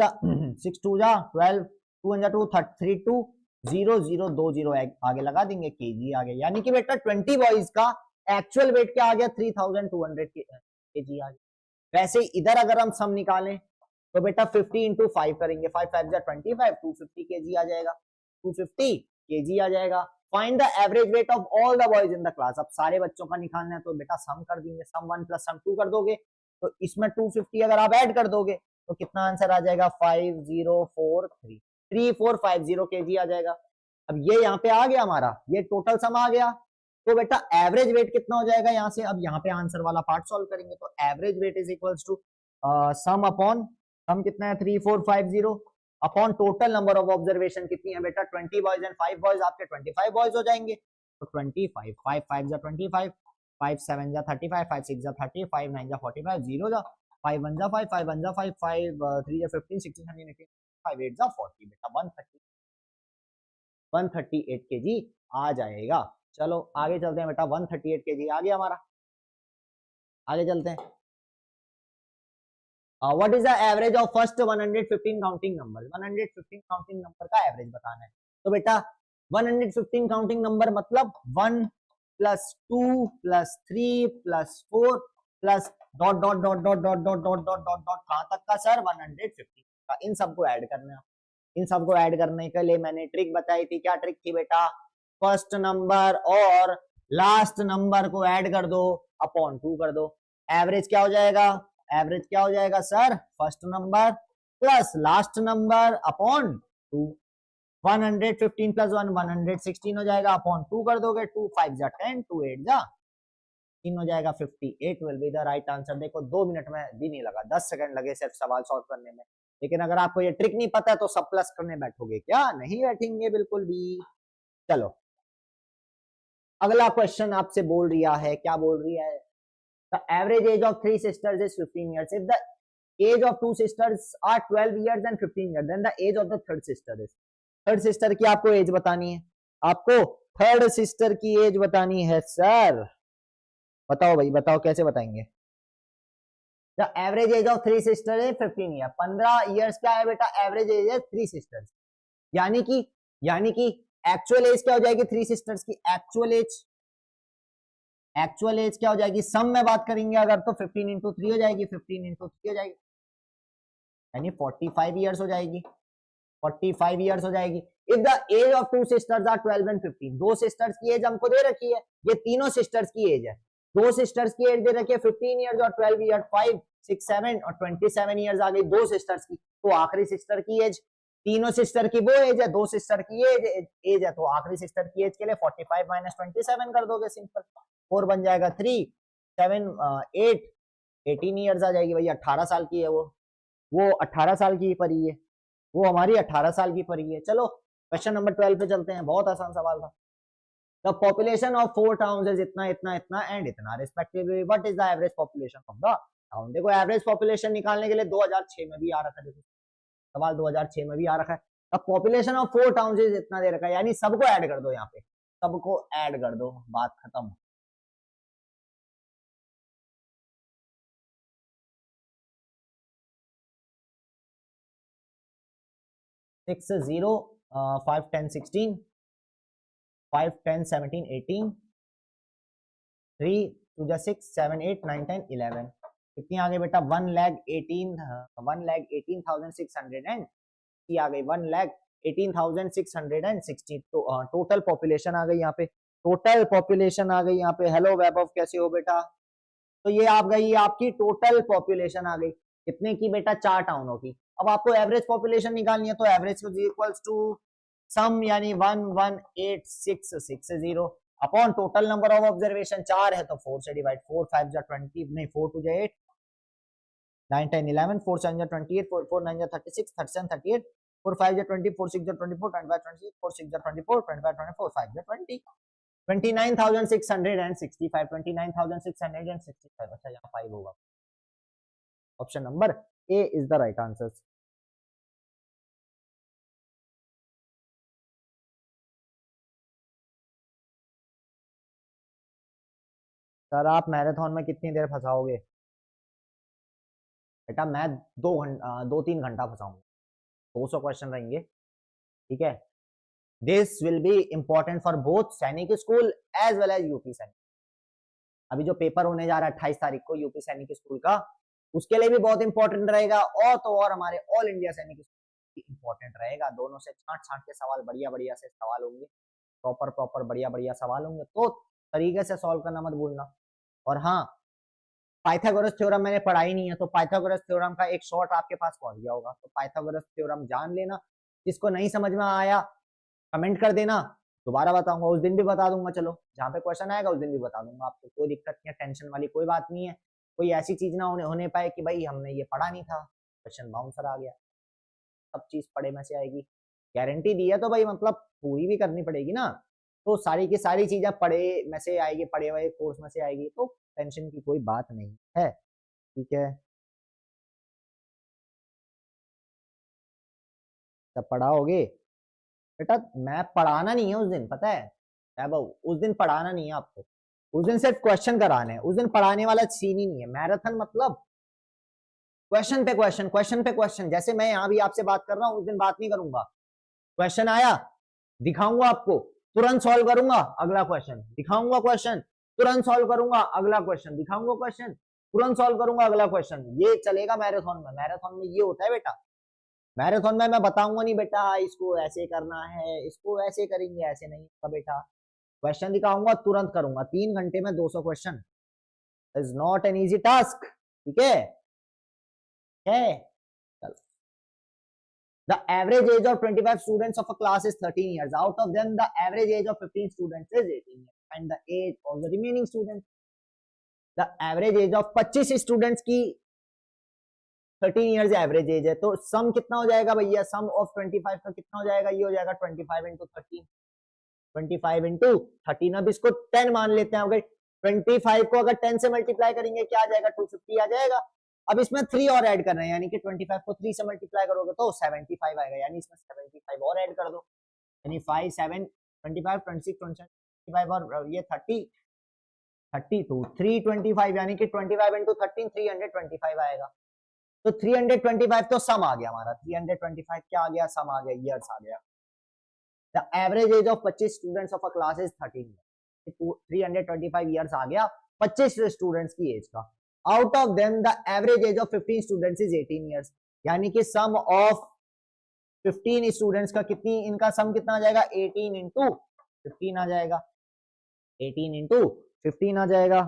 जा 12, 2 1 जा 2 3 2 0 0 2 0 आगे लगा देंगे, केजी आ गया, यानी कि बेटा 20 बॉयज का एक्चुअल वेट क्या आ गया? 3200 केजी आ गया। वैसे इधर अगर हम सम निकालें तो बेटा 50 इंटू 5 करेंगे, 5 5 जा 25, 250 केजी आ जाएगा, 250 केजी आ जाएगा। Find the average weight of all the boys in the class. अब सारे बच्चों का निकालना है तो बेटा सम कर देंगे, सम 1 प्लस सम 2 कर दोगे, तो इसमें 250 अगर आप ऐड कर दोगे तो कितना आंसर आ जाएगा? 5043 3450 केजी आ जाएगा। अब ये यहाँ पे आ गया हमारा, ये टोटल सम आ गया, तो बेटा एवरेज वेट कितना हो जाएगा यहाँ से? अब यहाँ पे आंसर वाला पार्ट सॉल्व करेंगे, तो average weight is equals to sum upon sum कितना है? 3450 upon total number of observation कितनी है बेटा? 20 बॉयज एंड 5 बॉयज, आपके 25 बॉयज हो जाएंगे, तो 25 5 5 जा 25, 5 7 जा 35, 5 6 जा 30, 5 9 जा 45, 0 जा 5 1 जा 5, 5 1 जा 5, 5 3 जा 15, 16 17 18, 5 8 जा 40, बेटा 138 केजी आ जाएगा। चलो आगे चलते हैं बेटा, 138 केजी आ गया हमारा, आगे चलते हैं। What is the average of first 115 counting number? 115 counting number का एवरेज बताना है, तो बेटा 115 काउंटिंग नंबर मतलब 1 plus 2 plus 3 plus 4 plus dot dot dot dot dot dot dot dot dot dot कहां तक का सर 150 का। इन सबको ऐड करना, इन सबको ऐड करने के लिए मैंने ट्रिक बताई थी। क्या ट्रिक थी बेटा? फर्स्ट नंबर और लास्ट नंबर को ऐड कर दो, अपॉन 2 कर दो। एवरेज क्या हो जाएगा? एवरेज क्या हो जाएगा sir? First number plus last number upon 2। 115 plus 1 116 हो जाएगा, अपॉन 2 कर दोगे, 2 5 जा 10, 2 8 जा 3 हो जाएगा 58 will be the right answer. देखो 2 मिनट में भी नहीं लगा, 10 सेकंड लगे सिर्फ सवाल सॉल्व करने में। लेकिन अगर आपको ये ट्रिक नहीं पता है तो सब प्लस करने बैठोगे क्या? नहीं बैठेंगे बिल्कुल भी। चलो अगला क्वेश्चन आपसे बोल रहा है, क्या बोल रही है? The average age of 3 sisters is 15 years. If the age of 2 sisters are 12 years and 15 years, then the age of the third sister is. Third sister की आपको एज बतानी है, आपको थर्ड सिस्टर की एज बतानी है सर। बताओ भाई बताओ, कैसे बताएंगे? The average age of 3 sister is 15 year. 15 years क्या है बेटा? एवरेज एज है 3 सिस्टर्स, यानी कि एक्चुअल एज क्या हो जाएगी 3 सिस्टर्स की? एक्चुअल एज क्या हो जाएगी? सम में बात करेंगे अगर तो 15 इंटू 3 हो जाएगी, 15 इंटू 3 हो जाएगी, यानी 45 ईयर्स हो जाएगी, 45 ईयर्स हो जाएगी। If the age of 2 sisters are 12 and 15, दो सिस्टर्स की एज हमको दे रखी है, ये तीनों सिस्टर्स की एज है। दो सिस्टर्स की एज दे रखी है 15 इयर्स और 12 ईयर, 5 6 7 और 27 इयर्स आ गई दो सिस्टर्स की। तो आखिरी सिस्टर की एज, तीनों सिस्टर की वो एज है, दो सिस्टर की एज है, तो आखिरी सिस्टर की एज के लिए 45 माइनस 27 कर दोगे, सिंपल। 4 बन जाएगा 3 7 8 18 इयर्स आ जाएगी भैया। 18 साल की है वो 18 साल की परी है, वो हमारी 18 साल की परी है। चलो क्वेश्चन नंबर 12 पे चलते हैं, बहुत आसान सवाल था। The population of 4 towns is इतना इतना इतना एंड इतना respectively, what is the average population of the town. देखो एवरेज पॉपुलेशन निकालने के लिए 2006 में भी आ रखा है, देखो सवाल 2006 में भी आ रखा है। The population of 4 towns is इतना दे रखा है, यानी सबको ऐड कर दो, यहाँ पे सबको ऐड कर दो, बात खत्म। सिक्स 0 5 10 16 5 10 17 18 3 2 जा 6 7 8 9 10 11 कितनी आ गई बेटा? 1,18,600 एंड आ गई 1,18,660। तो टोटल पॉपुलेशन आ गई यहाँ पे, टोटल पॉपुलेशन आ गई यहाँ पे। हेलो वैभव, कैसे हो बेटा? तो ये आप गई आपकी टोटल पॉपुलेशन आ गई कितने की बेटा? 4 टाउनों की। अब आपको एवरेज पॉपुलेशन निकालनी है, तो एवरेज इक्वल्स टू सम, यानी 1,18660 upon total number of observation. 4 है तो 4 से डिवाइड, 4 5 जा 20, नहीं 4 2 जा 8 9 10 11 4 7 जा 28 4 9 जा 36 37 38 4 5 जा 20 4 6 जा 24 25 26 4 6 जा 24 25 24 5 जा 20 29,665 29,665। अच्छा यहाँ 5 होगा, option number A is the right answer. Sir आप मैराथन में कितनी देर फंसाओगे बेटा? मैं 2-3 घंटा फंसाऊंगा, 200 क्वेश्चन रहेंगे, ठीक है। This will be important for both Sainik school as well as UP Sainik. अभी जो पेपर होने जा रहा है 28 तारीख को यूपी सैनिक स्कूल का, उसके लिए भी बहुत इंपॉर्टेंट रहेगा, और तो और हमारे ऑल इंडिया सैनिक स्कूल इंपॉर्टेंट रहेगा। दोनों से छांट छांट के सवाल, बढ़िया बढ़िया से सवाल होंगे, प्रॉपर बढ़िया बढ़िया सवाल होंगे, तो तरीके से सॉल्व करना मत भूलना। और हाँ, पाइथागोरस थ्योरम मैंने पढ़ा ही नहीं है, तो पाइथागोरस थ्योरम का एक शॉर्ट आपके पास पहुंच गया होगा, तो पाइथागोरस थ्योरम जान लेना। जिसको नहीं समझ में आया कमेंट कर देना, दोबारा बताऊंगा, उस दिन भी बता दूंगा। चलो जहाँ पे क्वेश्चन आएगा उस दिन भी बता दूंगा आपको, कोई दिक्कत नहीं है, टेंशन वाली कोई बात नहीं है। कोई ऐसी चीज ना होने पाए कि भाई हमने ये पढ़ा नहीं था, क्वेश्चन बाउंसर आ गया। सब चीज पढ़े में से आएगी, गारंटी दी है तो भाई मतलब पूरी भी करनी पड़ेगी ना। तो सारी की सारी चीजें पढ़े में से आएगी, पढ़े हुए कोर्स में से आएगी, तो टेंशन की कोई बात नहीं है, ठीक है। तब पढ़ाओगे बेटा, मैं पढ़ाना नहीं है उस दिन, पता है उस दिन पढ़ाना नहीं है आपको, उस दिन सिर्फ क्वेश्चन कराने हैं, उस दिन पढ़ाने वाला सीन ही नहीं है। मैराथन मतलब क्वेश्चन पे क्वेश्चन, क्वेश्चन पे क्वेश्चन। जैसे मैं यहाँ भी आपसे बात कर रहा हूँ, उस दिन बात नहीं करूंगा, क्वेश्चन आया दिखाऊंगा आपको, तुरंत सॉल्व करूंगा, अगला क्वेश्चन दिखाऊंगा, क्वेश्चन तुरंत सॉल्व करूंगा, अगला क्वेश्चन दिखाऊंगा, क्वेश्चन तुरंत सॉल्व करूंगा अगला क्वेश्चन। ये चलेगा मैराथन में, मैराथन में ये होता है बेटा। मैराथन में मैं बताऊंगा नहीं बेटा इसको ऐसे करना है, इसको ऐसे करेंगे, ऐसे नहीं होगा बेटा। क्वेश्चन दिखाऊंगा तुरंत करूंगा। 3 घंटे में 200 question is not an easy task. ठीक है, चलो। The average age of 25 students of a class is 13 years. Out of them, the average age of 15 students is 18 years. And the age of the remaining students, the average age of 25 students की 13 years average age है। तो सम कितना हो जाएगा भैया? सम of 25 का कितना हो जाएगा? ये हो जाएगा 25 इंटू 13, 25 इंटू 13। अब इसको 10 मान लेते हैं। अगर 25 को अगर 10 से मल्टीप्लाई करेंगे क्या आ जाएगा? 250 आ जाएगा। अब इसमें 3 और ऐड कर रहे हैं, यानी कि 25 को 3 से मल्टीप्लाई करोगे तो 75 आएगा, यानी इसमें 75 और ऐड कर दो, यानी 5 7 25 26 25 और ये 30 32 325, यानी कि 25 इंटू 13 325 आएगा। तो 325 तो सम आ गया हमारा। 325 क्या आ गया? सम आ गया, ईयर्स आ गया। The average age of 25 students of a class is 13 year. 325 years आ गया 25 स्टूडेंट्स की एज का। Out of them the average age of 15 students is 18 years, यानी कि सम ऑफ 15 स्टूडेंट्स का कितनी, इनका सम कितना आ जाएगा? 18 इंटू 15 आ जाएगा, 18 इंटू 15 आ जाएगा।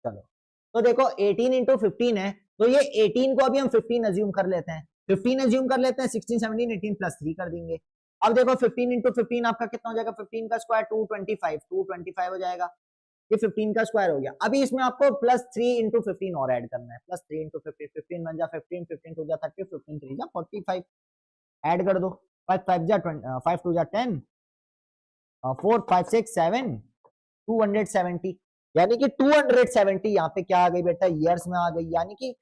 चलो, तो देखो 18 इंटू 15 है, तो ये 18 को अभी हम 15 अज्यूम कर लेते हैं, 15 अज्यूम कर लेते हैं, 16 17 18 प्लस 3 कर देंगे। अब देखो 15 इंटू 15 आपका कितना हो जाएगा? 15 का स्क्वायर 225 हो जाएगा, ये 15 का स्क्वायर हो गया। अभी इसमें आपको प्लस 3 इंटू 15 और ऐड करना है, प्लस 3 इंटू 15, 15 1 जा 15, 15 2 जा 30, 15 3 जा 45, ऐड कर दो। 5 5 जा 5 2 जा 10, 4 5 6 7 270, यानी कि 270 यहाँ पे क्या आ गई बेटा? ईयर्स में आ गई, यानी कि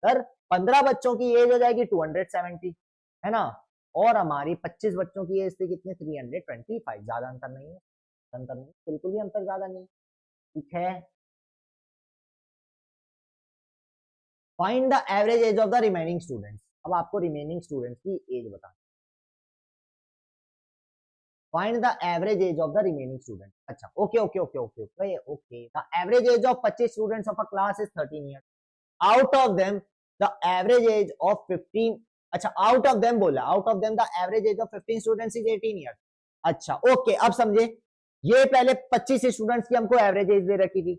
सर 15 बच्चों की एज हो जाएगी 270, है ना, और हमारी 25 बच्चों की एज थी कितने? 325। ज्यादा अंतर नहीं है, अंतर नहीं, बिल्कुल भी अंतर ज्यादा नहीं। ठीक है, find the average age of the remaining students. अब आपको रिमेनिंग स्टूडेंट्स की एज बताना। Find the average age of the remaining student. अच्छा, okay okay okay okay okay okay. The average age of 25 students of a class is 13 years. Out of them the average age of 15, अच्छा out of them बोला, out of them the average age of 15 students is 18 years. अच्छा okay, अब समझे, ये पहले 25 students की हमको average as they रखी थी,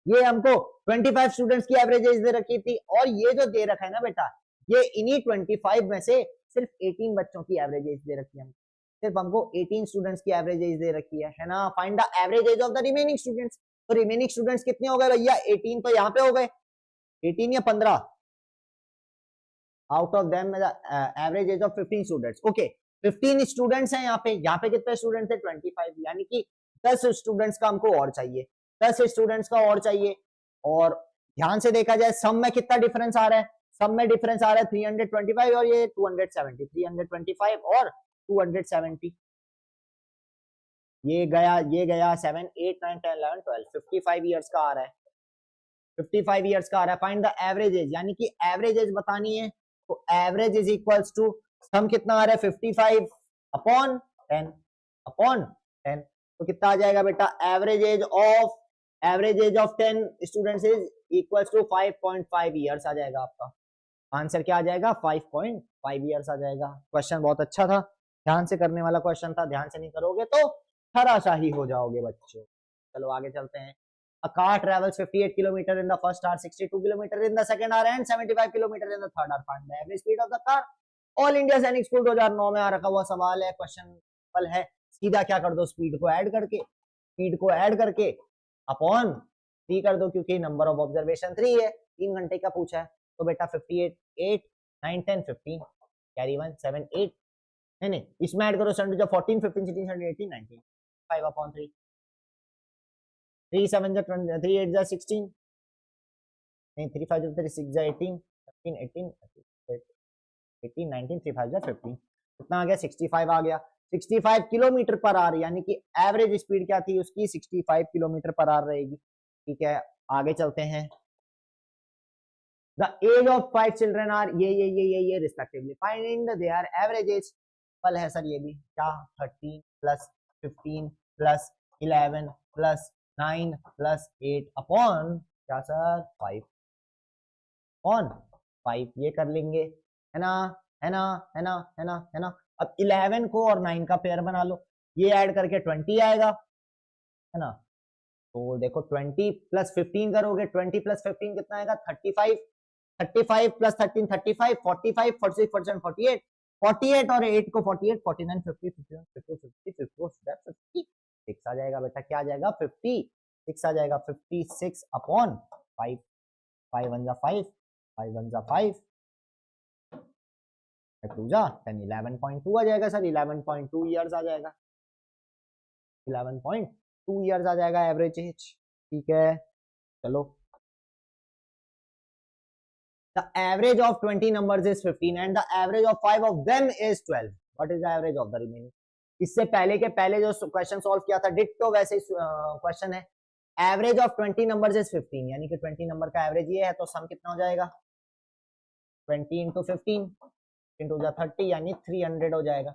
ये हमको 25 स्टूडेंट्स की एवरेज एज दे रखी थी, और ये जो दे रखा है ना बेटा, ये इन्हीं 25 में से सिर्फ 18 बच्चों की एवरेज एज दे रखी है, सिर्फ हमको 18 स्टूडेंट्स की एवरेज एज दे रखी है ना। Find the average age of the remaining students. तो रिमेनिंग स्टूडेंट्स कितने हो गए भैया? 18 तो यहाँ पे हो गए, 18 या 15। Out of them average age of 15 students. Okay, 15 students हैं यहाँ पे कितने स्टूडेंट्स है? 25, यानी कि 10 स्टूडेंट्स का हमको और चाहिए, 10 स्टूडेंट्स का और चाहिए। और ध्यान से देखा जाए सम में कितना डिफरेंस आ रहा है? सम में डिफरेंस आ रहा है 325 और ये 270, 325 और 270, ये गया 7 8 9 10 11 12, 55 ईयर्स का आ रहा है, 55 ईयर्स का आ रहा है। फाइंड द एवरेज एज, यानी कि एवरेज एज बतानी है, तो एवरेज इज इक्वल्स टू सम कितना आ रहा है? 55 अपॉन 10 अपॉन 10, तो कितना आ जाएगा बेटा? Average age of 10 students is equals to 5.5 years आ जाएगा। आपका आंसर क्या आ जाएगा? 5.5 ईयर्स आ जाएगा। क्वेश्चन बहुत अच्छा था, ध्यान से करने वाला क्वेश्चन था, ध्यान से नहीं करोगे तो हराशाही हो जाओगे बच्चों। चलो आगे चलते हैं। A car travels 58 kilometer in the first hour, 62 kilometer in the second hour and 75 kilometer in the third hour. Find the average speed of the car. All India सैनिक स्कूल 2009 में आ रखा हुआ सवाल है, क्वेश्चन सिंपल है, सीधा क्या कर दो? स्पीड को ऐड करके अपॉन 3 कर दो, क्योंकि नंबर ऑफ ऑब्जर्वेशन 3 है, 3 घंटे का पूछा है। तो बेटा 58 8 9 10 15 कैरी 1 7 8, नहीं इसमें ऐड करो 7 14 15 16 17 18 19, 5 अपॉन 3, 3 7 जा 20, 3 8 जा 16, नहीं 3 5 जा 6 जा 18 17 18 18 19 3 5 जा 15, कितना आ गया? 65 आ गया। 65 किलोमीटर पर आवर, यानी कि एवरेज स्पीड क्या थी उसकी? 65 किलोमीटर पर आवर रहेगी। ठीक है, आगे चलते हैं। The age of 5 children are ये respectively. Find their average age. पल है सर ये भी क्या? 13 plus 15 plus 11 plus 9 plus 8 upon क्या सर? 5। ऑन 5, ये कर लेंगे, है ना, है ना, है ना, है ना, है ना। अब 11 को और 9 का पेयर बना लो, ये ऐड करके 20 आएगा, है ना। तो देखो 20 प्लस 15 करोगे, 20 प्लस 15 कितना आएगा, 35, 35 प्लस 13 35, 45, 46, 47, 48, 48 और 8 को 48, 49, 50, 51, 52, 50, 54, 56 आ जाएगा बेटा, क्या आ जाएगा, 56 आ जाएगा, 56 अपॉन 5, 5 वन जा 5, 5 वन जा 5, 2 जा 10, 11.2 आ जाएगा सर, 11.2 ईयर्स आ जाएगा, 11.2 ईयर्स आ जाएगा एवरेज एज। ठीक है, चलो। The average of 20 numbers is 15 and the average of 5 of them is 12. What is the average of the remaining? इससे पहले के पहले जो क्वेश्चन सॉल्व किया था डिट्टो वैसे क्वेश्चन है। एवरेज ऑफ 20 नंबर्स इज 15, यानी कि 20 नंबर का एवरेज ये है, तो सम कितना हो जाएगा, 20 इंटू 15 इंटू 30, यानी 300 हो जाएगा।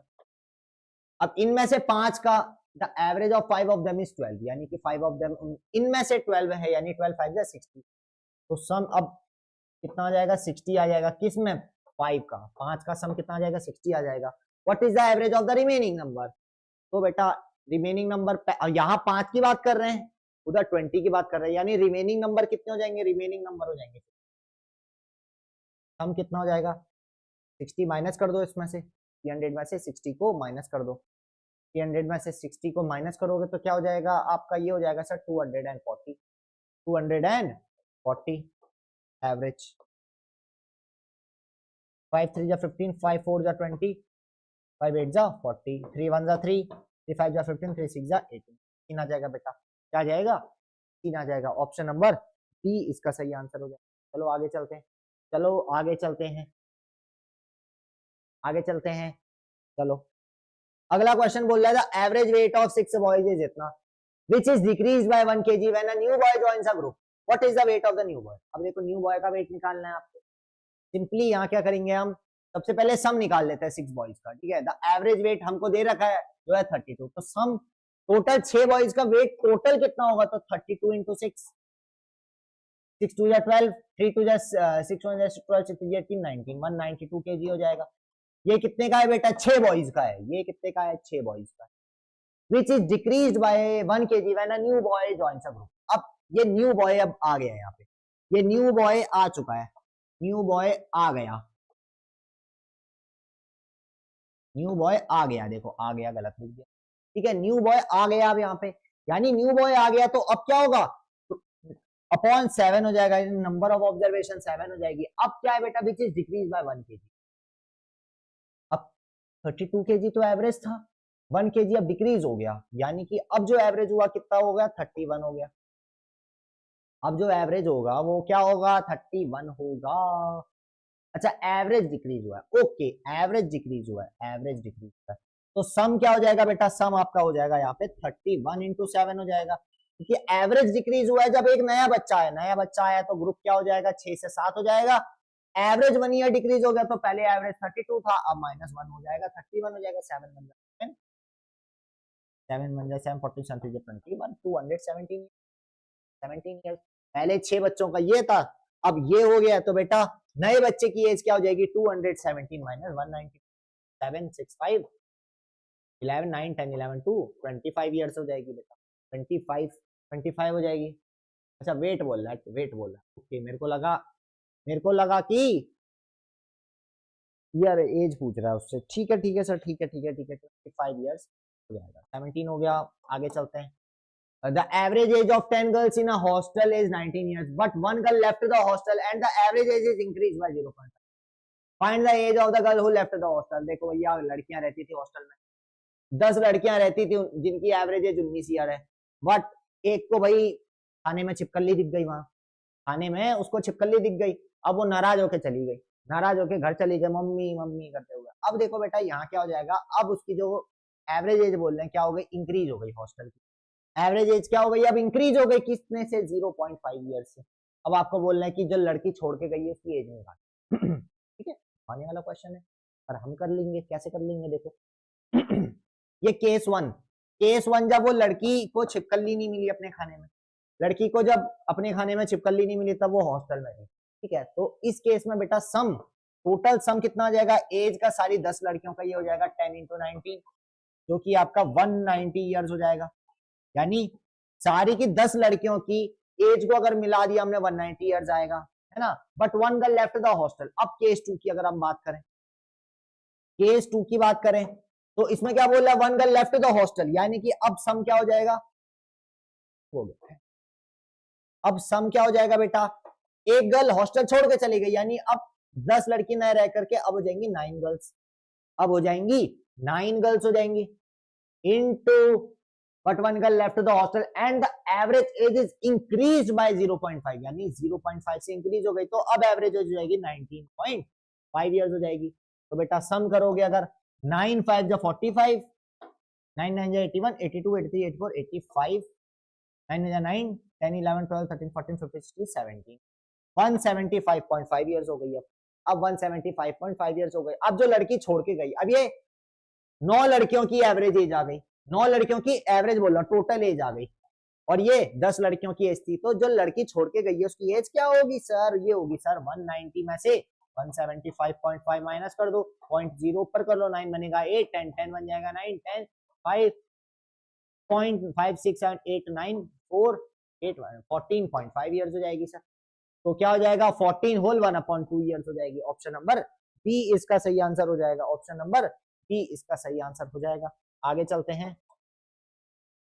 अब इनमें से 5 का the average of 5 of them is 12, यानी कि 5 ऑफ देम इनमें से 12 है, यानी 12 5 60। तो सम अब कितना आ जाएगा, 60 आ जाएगा, किस में, 5 का, 5 का सम कितना आ जाएगा, 60 आ जाएगा। What is the average of the remaining number? तो बेटा रिमेनिंग नंबर, यहाँ 5 की बात कर रहे हैं, उधर 20 की बात कर रहे हैं, यानी रिमेनिंग नंबर कितने हो जाएंगे, रिमेनिंग नंबर हो जाएंगे, सम कितना हो जाएगा, 60 माइनस कर दो इसमें से, 300 में से 60 को माइनस कर दो, 300 में से 60 को माइनस करोगे तो क्या हो जाएगा आपका, ये हो जाएगा सर 240, 240 एवरेज। 5 3 जा 15, 5 4 जा 20, 5 8 जा 40, 3 1 जा 3, 3 5 जा 15, 3 6 जा 18, 3 आ जाएगा बेटा, क्या आ जाएगा, 3 आ जाएगा। ऑप्शन नंबर बी इसका सही आंसर हो जाएगा। चलो आगे चलते हैं, चलो आगे चलते हैं, आगे चलते हैं। चलो अगला क्वेश्चन बोल रहा था average weight of 6 boys is इतना, which is decreased by 1 kg when a new boy joins a group. What is the weight of the new boy? अब देखो न्यू बॉय का वेट निकालना है आपको। सिंपली यहाँ क्या करेंगे हम, सबसे पहले सम निकाल लेते हैं 6 बॉयज का, ठीक है। द एवरेज वेट हमको दे रखा है जो है 32, तो सम टोटल 6 बॉयज का वेट टोटल कितना होगा, तो 32 इंटू 6, 6 2 या 12, 3 2 या 6 1 या 12, 6 3 18 19, 192 kg हो जाएगा। ये कितने का है बेटा, 6 बॉयज का है, ये कितने का है, 6 बॉयज का, which is decreased by 1 kg when a new boy joins a group. अब ये न्यू बॉय अब आ गया है, यहाँ पे ये न्यू बॉय आ चुका है, न्यू बॉय आ गया, न्यू बॉय आ गया, देखो आ गया गलत लिख दिया, ठीक है, न्यू बॉय आ गया अब यहाँ पे, यानी न्यू बॉय आ गया, तो अब क्या होगा, अपॉन 7 हो जाएगा, नंबर ऑफ ऑब्जर्वेशन 7 हो जाएगी। अब क्या है बेटा, which is decrease by 1 kg, अब 32 kg तो एवरेज था, 1 kg अब डिक्रीज हो गया, यानी कि अब जो एवरेज हुआ कितना हो गया, 31 हो गया। अब जो एवरेज होगा वो क्या होगा, 31 होगा। अच्छा एवरेज डिक्रीज हुआ है, ओके एवरेज डिक्रीज हुआ है, एवरेज डिक्रीज हुआ है, तो सम क्या हो जाएगा बेटा, सम आपका हो जाएगा यहाँ पे 31 इंटू 7 हो जाएगा, क्योंकि एवरेज डिक्रीज हुआ है। जब एक नया बच्चा है, नया बच्चा आया तो ग्रुप क्या हो जाएगा, 6 से 7 हो जाएगा। एवरेज 1 ईयर डिक्रीज हो गया, तो पहले एवरेज 32 था, अब -1 हो जाएगा, 31 हो जाएगा, 7 बन जाएगा, 7 बन जाए, 7 40 21 217 17 ईयर्स। पहले 6 बच्चों का ये था, अब ये हो गया, तो बेटा नए बच्चे की एज क्या हो जाएगी, 217 माइनस 190, 7 6 5 11 9 10 11 2 25 ईयर्स हो जाएगी बेटा, 25 हो जाएगी। अच्छा वेट बोल रहा है, वेट बोल रहा है, ओके मेरे को लगा कि यार एज पूछ रहा है उससे, ठीक है सर, ठीक है 25 ईयर्स हो जाएगा, 17 हो गया। आगे चलते हैं। The average age of 10 girls in a hostel is 19 years, but one girl left the hostel and the average age is increased by 0.5. Find the age of the girl who left the hostel. देखो भैया लड़कियां रहती थी hostel में, 10 लड़कियां रहती थी जिनकी एवरेज एज 19 ईयर है, बट एक को भाई खाने में छिपकली दिख गई, वहां खाने में उसको छिपकली दिख गई, अब वो नाराज होके चली गई, नाराज होके घर चली गई, मम्मी मम्मी करते हुए। अब देखो बेटा यहाँ क्या हो जाएगा, अब उसकी जो एवरेज एज बोल रहे हैं क्या हो गई, इंक्रीज हो गई, हॉस्टल की एवरेज एज क्या हो गई, अब इंक्रीज हो गई, कितने से, 0.5 ईयर से। अब आपको बोलना है कि जो लड़की छोड़ के गई है उसकी एज निकाल, ठीक है, आने वाला क्वेश्चन है, पर हम कर लेंगे, कैसे कर लेंगे देखो। ये केस वन, जब वो लड़की को छिपकली नहीं मिली अपने खाने में, लड़की को जब अपने खाने में छिपकली नहीं मिली तब वो हॉस्टल में थी, ठीक है। तो इस केस में बेटा सम, टोटल सम कितना हो जाएगा, एज का सारी 10 लड़कियों का ये हो जाएगा 10 इंटू 19, जो कि आपका 190 ईयर्स हो जाएगा। यानी सारी की 10 लड़कियों की एज को अगर मिला दिया हमने 190 ईयर्स आएगा, है ना। But one girl left the hostel. अब केस 2 की अगर हम बात करें, केस 2 की बात करें तो इसमें क्या बोल रहा है, one girl left the hostel, यानी कि अब सम क्या हो जाएगा, हो गया। अब सम क्या हो जाएगा बेटा, एक गर्ल हॉस्टल छोड़ के चली गई, यानी अब 10 लड़की नए रह करके अब हो जाएंगी 9 गर्ल्स, अब हो जाएंगी 9 गर्ल्स हो जाएंगी into, but one girl left the hostel and the average as is increased by 0.5, यानी 0.5 से इंक्रीज हो गई, तो अब एवरेज एज हो जाएगी 19.5 ईयर्स हो जाएगी। तो बेटा सम करोगे अगर 9 5 जा 45, 9 9 जा 81, 82 83 84 85, 9 जा 9 10 11 12 13 14 15 16 17, 175.5 ईयर्स हो गई। अब 175.5 ईयर्स हो गई। अब जो लड़की छोड़ के गई, अब ये 9 लड़कियों की एवरेज एज आ गई, 9 लड़कियों की एवरेज बोल रहा हूं, टोटल एज आ गई, और ये 10 लड़कियों की एज थी। तो जो लड़की छोड़ के गई है उसकी एज क्या होगी सर, ये होगी सर 190 में से 175.5 माइनस कर दो, 0.0 ऊपर कर लो, 9 बनेगा 8, 10 10 बन जाएगा 9, 10 5 0.5 6 7 8 9 4 8 14.5 ईयर्स हो जाएगी सर। तो क्या हो जाएगा, 14 होल 1/2 ईयर्स हो जाएगी। ऑप्शन नंबर बी इसका सही आंसर हो जाएगा, ऑप्शन नंबर बी इसका सही आंसर हो जाएगा। आगे चलते हैं।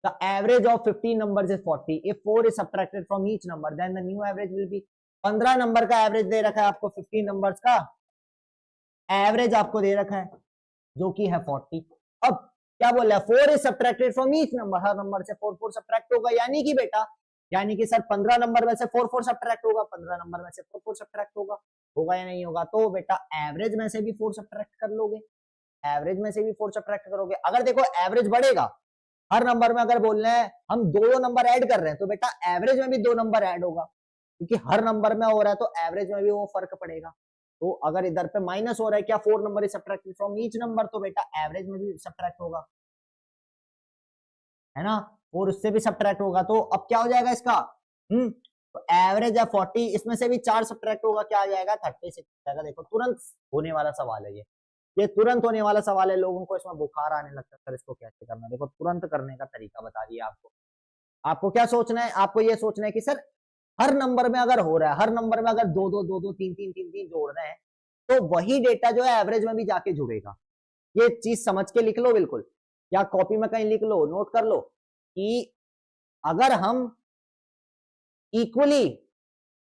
The average of 15 numbers is 40, if 4 is subtracted from each number then the new average will be, 15 number का एवरेज दे रखा है आपको, 15 नंबर्स का एवरेज आपको दे रखा है जो कि है 40। अब क्या बोल रहा है, 4 is subtracted from each number, her number से 4 4 सब्ट्रैक्ट होगा, यानी कि बेटा, यानी कि सर 15 नंबर में से 4 4 सब्ट्रैक्ट होगा, 15 नंबर में से 4 4 सब्ट्रैक्ट होगा, होगा या नहीं होगा। तो बेटा एवरेज में से भी 4 सब्ट्रैक्ट कर लोगे, एवरेज में से भी 4 सब्ट्रैक्ट करोगे। अगर देखो एवरेज बढ़ेगा, हर नंबर में अगर बोल रहे हैं हम दो नंबर ऐड कर रहे हैं, तो बेटा एवरेज में भी 2 नंबर ऐड होगा, क्योंकि हर नंबर में हो रहा है तो एवरेज में भी वो फर्क पड़ेगा। तो अगर इधर पे माइनस हो रहा है क्या, 4 number is subtracted from each number, तो बेटा एवरेज में भी सब्ट्रैक्ट होगा, है ना, और उससे भी सब्ट्रैक्ट होगा। तो अब क्या हो जाएगा इसका, तो एवरेज है 40, इसमें से भी 4 सब्ट्रैक्ट होगा, क्या आ जाएगा 36 जाएगा। देखो तुरंत होने वाला सवाल है ये तुरंत होने वाला सवाल है। लोगों को इसमें बुखार आने लगता है सर इसको कैसे करना है। देखो तुरंत करने का तरीका बता दिया आपको। आपको क्या सोचना है, आपको ये सोचना है कि सर हर नंबर में अगर हो रहा है, हर नंबर में अगर 2 2 2 2 3 3 3 3 जोड़ रहे हैं, तो वही डेटा जो है एवरेज में भी जाके जुड़ेगा। ये चीज समझ के लिख लो बिल्कुल, या कॉपी में कहीं लिख लो, नोट कर लो कि अगर हम इक्वली,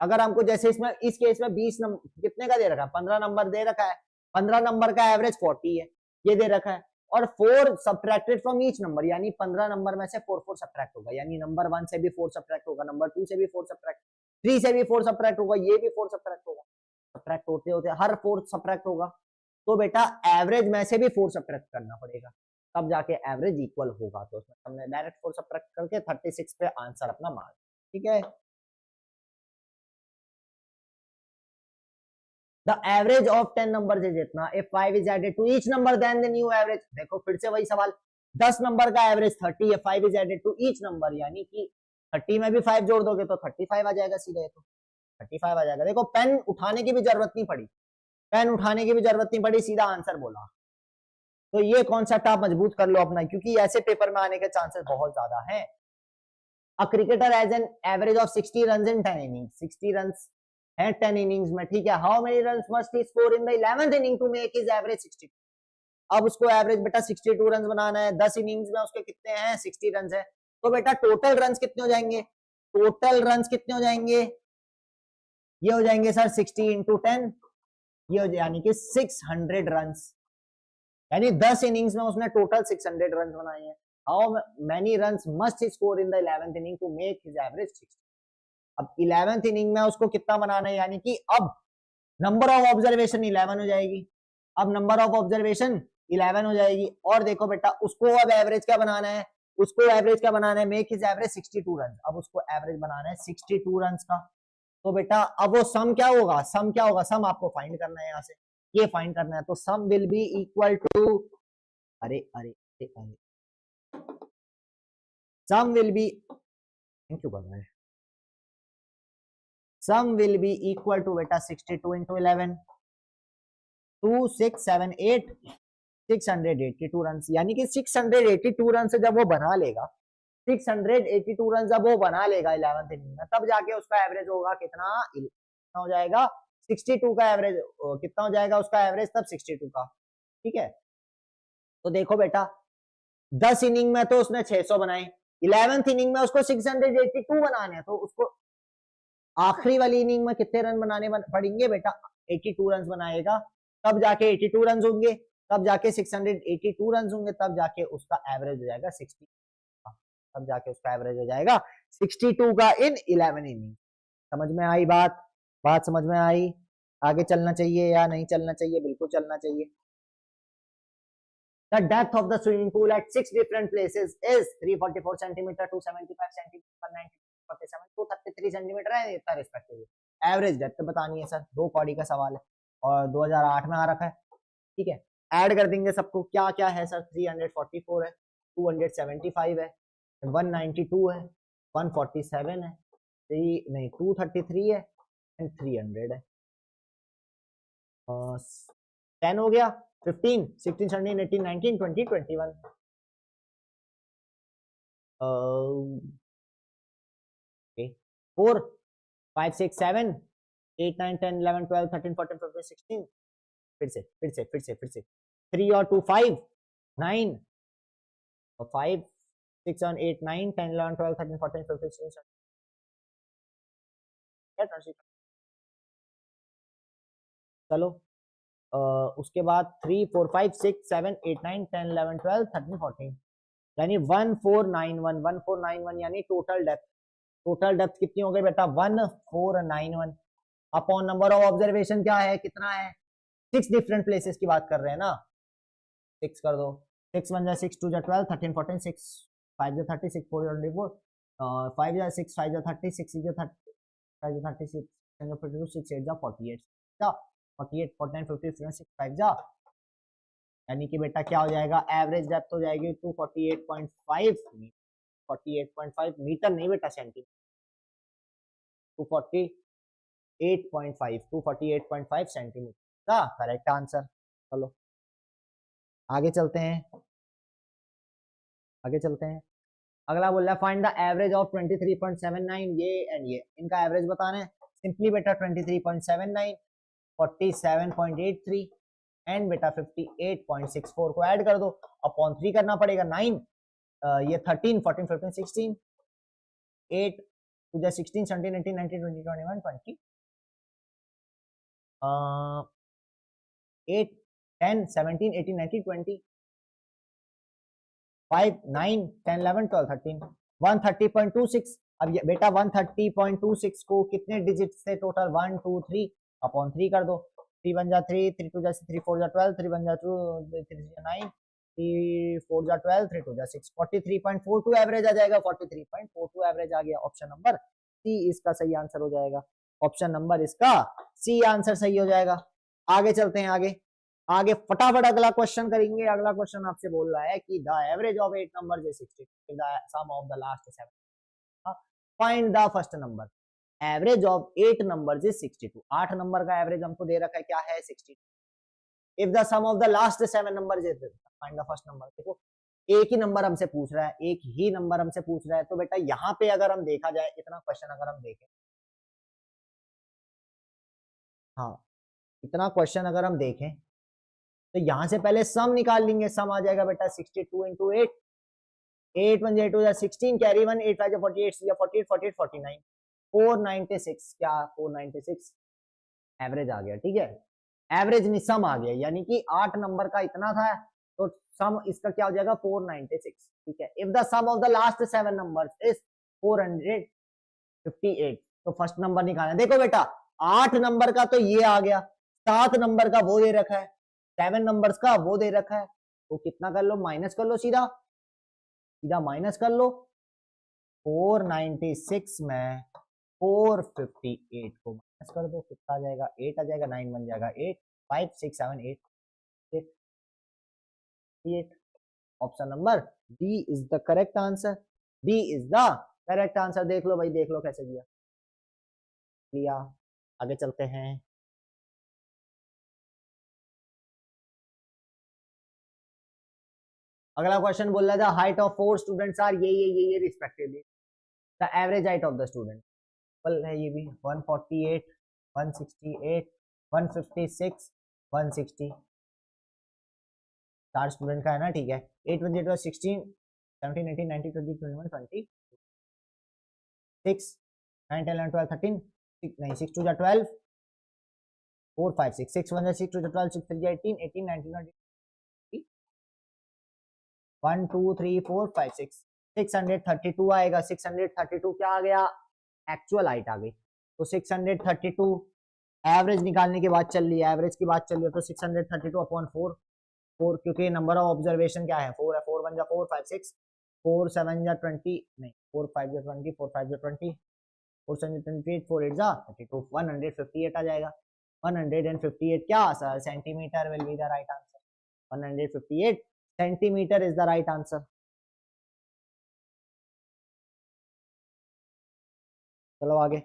अगर हमको जैसे इसमें इस केस में 20 नंबर कितने का दे रखा है, 15 नंबर दे रखा है, 15 नंबर का एवरेज 40 है, ये दे रखा है, और 4 सब्ट्रैक्टेड फ्रॉम ईच नंबर, यानी 15 नंबर में से 4 4 सब्ट्रैक्ट होगा, यानी नंबर 1 से भी 4 सब्ट्रैक्ट होगा, नंबर 2 से भी 4 सब्ट्रैक्ट, 3 से भी 4 सब्ट्रैक्ट होगा, ये भी 4 सब्ट्रैक्ट होगा, सब्ट्रैक्ट होते होते हर 4 सब्ट्रैक्ट होगा। तो बेटा एवरेज में से भी 4 सब्ट्रैक्ट करना पड़ेगा, तब जाके एवरेज इक्वल होगा। तो उसमें हमने डायरेक्ट 4 सब्ट्रैक्ट करके 36 पे आंसर अपना मार, ठीक है। The average of 10 numbers is इतना, if 5 is added to each number then the new average। देखो फिर से वही सवाल, 10 नंबर का एवरेज 30 है, 5 is added to each number, यानी कि 30 में भी 5 जोड़ दोगे तो 35 आ जाएगा सीधे, तो 35 आ जाएगा। देखो पेन उठाने की भी जरूरत नहीं पड़ी, पेन उठाने की भी जरूरत नहीं पड़ी, सीधा आंसर बोला। तो ये कॉन्सेप्ट आप मजबूत कर लो अपना, क्योंकि ऐसे पेपर में आने के चांसेस बहुत ज्यादा है। A cricketer has an average of 60 runs in 10 innings, 60 runs है 10 इनिंग्स में, ठीक है। How many runs must he score in the 11th inning to make his average 62। अब उसको एवरेज बेटा 62 रन्स बनाना है, 10 इनिंग्स में उसके कितने हैं, 60 रन्स है, तो बेटा टोटल रन्स कितने हो जाएंगे, टोटल रन्स कितने हो जाएंगे, ये हो जाएंगे सर 60 इंटू 10, ये हो यानी कि 600 रन्स, यानी 10 इनिंग्स में उसने टोटल 600 रन्स बनाए हैं। How many runs must he score in the 11th inning to make his average 60। अब 11th इनिंग में उसको कितना बनाना है, यानी कि अब नंबर ऑफ ऑब्जर्वेशन 11 हो जाएगी, अब नंबर ऑफ ऑब्जर्वेशन 11 हो जाएगी, और देखो बेटा उसको अब एवरेज क्या बनाना है, उसको एवरेज क्या बनाना है, मेक हिज एवरेज 62 रन। अब उसको एवरेज बनाना है 62 रन का, तो बेटा अब वो सम क्या होगा, सम क्या होगा, सम आपको फाइंड करना है, यहाँ से ये फाइंड करना है। तो सम विल बी इक्वल टू, अरे अरे अरे, सम विल बी, थैंक यू कर रहा है सम विल बी इक्वल टू बेटा 62 इंटू 11, 2 6 7 8 682 रन, यानी कि 682 रन से जब वो बना लेगा, 682 रन जब वो बना लेगा 11th इनिंग में, तब जाके उसका एवरेज होगा कितना, कितना हो जाएगा 62 का एवरेज, कितना हो जाएगा उसका एवरेज तब 62 का। ठीक है, तो देखो बेटा 10 इनिंग में तो उसने 600 बनाए, 11th इनिंग में उसको 682 बनाने हैं, तो उसको आखिरी वाली इनिंग में कितने रन बनाने पड़ेंगे बेटा, 82 रन बनाएगा, तब जाके 82 रन होंगे, तब जाके 682 रन होंगे, तब जाके उसका एवरेज हो जाएगा 60, तब जाके उसका एवरेज हो जाएगा 62 का इन 11 इनिंग। समझ में आई बात, बात समझ में आई? आगे चलना चाहिए या नहीं चलना चाहिए? बिल्कुल चलना चाहिए। The depth of the swimming pool at 6 different places is 344 centimeter, 275 centimeter, 147, 233 centimeter है इतना रिस्पेक्टिवली। एवरेज डेप्थ बतानी है सर, 2 कौड़ी का सवाल है और 2008 में आ रखा है। ठीक है, ऐड कर देंगे सबको, क्या क्या है सर, 344 है, 275 है, 192 है, 147 है, 233 है एंड 300 है। 10 हो गया, 15 16 17 18 19 20 21, 4 5 6 7 8 9 10 11 12 13 14 15 16, फिर से 3 और 2 5 9 और 5 6 7 8 9 10 11 12 13 14 15 16 17। चलो उसके बाद 3 4 5 6 7 8 9 10 11 12 13 14, यानी 1491 यानी टोटल डेप्थ, टोटल डेप्थ कितनी हो गई बेटा 1491 अपॉन नंबर ऑफ ऑब्जर्वेशन क्या है, कितना है, 6 डिफरेंट प्लेसेस की बात कर रहे हैं ना, 6 कर दो, 6 1 6 2 12 13 14 6 5 30 6 4 24 5 6 5 30 6 6 30 5 36 42 6 8 48 48 49 50 6 5 जा, यानी कि बेटा क्या हो जाएगा, एवरेज डेप्थ हो जाएगी 248.5 48.5 मीटर नहीं बेटा सेंटीमीटर, 248.5 सेंटीमीटर का करेक्ट आंसर। चलो आगे चलते हैं, आगे चलते हैं। अगला बोल रहा है फाइंड द एवरेज ऑफ 23.79, ये एंड ये इनका एवरेज बताना है। सिंपली बेटा 23.79 47.83 एंड बेटा 58.64 को ऐड कर दो, अपॉन 3 करना पड़ेगा, 9 ये 13 14 15 16 8 to the 16 17 18 19 20 21 20 8 10 17 18 19 20 5 9 10 11 12 13 130.26। अब ये बेटा 130.26 को कितने डिजिट से टोटल 1 2 3 अपॉन 3 कर दो, 3 1 जा 3 3 2 जा 3 4 जा 12 3 1 जा 2 3 जा 9 3 4 जा 12 3 2 जा 6 43.42 एवरेज आ जाएगा, 43.42 एवरेज आ गया। ऑप्शन नंबर सी इसका सही आंसर हो जाएगा, ऑप्शन नंबर इसका सी आंसर सही हो जाएगा। आगे चलते हैं, आगे आगे फटाफट अगला क्वेश्चन करेंगे। अगला क्वेश्चन आपसे बोल रहा है कि the average of 8 numbers is 62, the sum of the last 7, find the first number. Average of 8 numbers is 62, 8 number का एवरेज हमको दे रखा है क्या है 62। If the sum of the last 7 numbers is, find the first number. देखो एक ही number हमसे पूछ रहा है, एक ही नंबर हमसे पूछ रहा है, तो बेटा यहाँ पे अगर हम देखा जाए, इतना क्वेश्चन अगर हम देखें, हाँ इतना क्वेश्चन अगर हम देखें तो यहां से पहले सम निकाल लेंगे। सम आ जाएगा बेटा 62 इंटू 8, 8 1 8 2 16 कैरी 1 8 5 48 या 48 48 49 496, क्या 496 एवरेज आ गया। ठीक है, एवरेज नहीं सम आ गया, यानी कि 8 नंबर का इतना था, तो सम इसका क्या हो जाएगा 496। ठीक है, if the sum of the last 7 numbers is 458, तो फर्स्ट नंबर निकालना। देखो बेटा 8 नंबर का तो ये आ गया, 7 नंबर का वो दे रखा है, 7 नंबर्स का वो दे रखा है, तो कितना कर लो, माइनस कर लो, सीधा सीधा माइनस कर लो। 496 में 458 को माइनस कर दो, कितना आ जाएगा 8 आ जाएगा, 9 बन जाएगा 8 5 6 7 8 8। Option number D is the correct answer, D is the correct answer. देख लो भाई, देख लो कैसे दिया। लिया। आगे चलते हैं। अगला क्वेश्चन बोल रहा था हाइट ऑफ 4 स्टूडेंट्स आर ये respectively the average height of the student. पल है ये भी 148, 168, 156, 160। 4 स्टूडेंट का है ना, ठीक है। 8 1 12 16 17 18 19 20 21 20 6 9 10 11 12 13 नहीं 6 2 12 4 5 6 6 1 6 2 12 6 3 18 18 19 20 1 2 3 4 5 6 632 आएगा। 632 क्या आ गया? एक्चुअल हाइट आ गई। तो 632 एवरेज निकालने की बात चल रही है, एवरेज की बात चल रही है, तो 632 अपॉन 4 4 क्योंकि नंबर ऑफ ऑब्जर्वेशन क्या है 4 है। 4 1 जा 4 5 6 4 7 जा 20 नहीं 4 5 जा 20 4 5 जा 20 4 7 जा 28 4 8 जा 32 158 आ जाएगा। 158 क्या sir? Centimetre will be the right answer. 158 centimetre is the right answer. चलो आगे।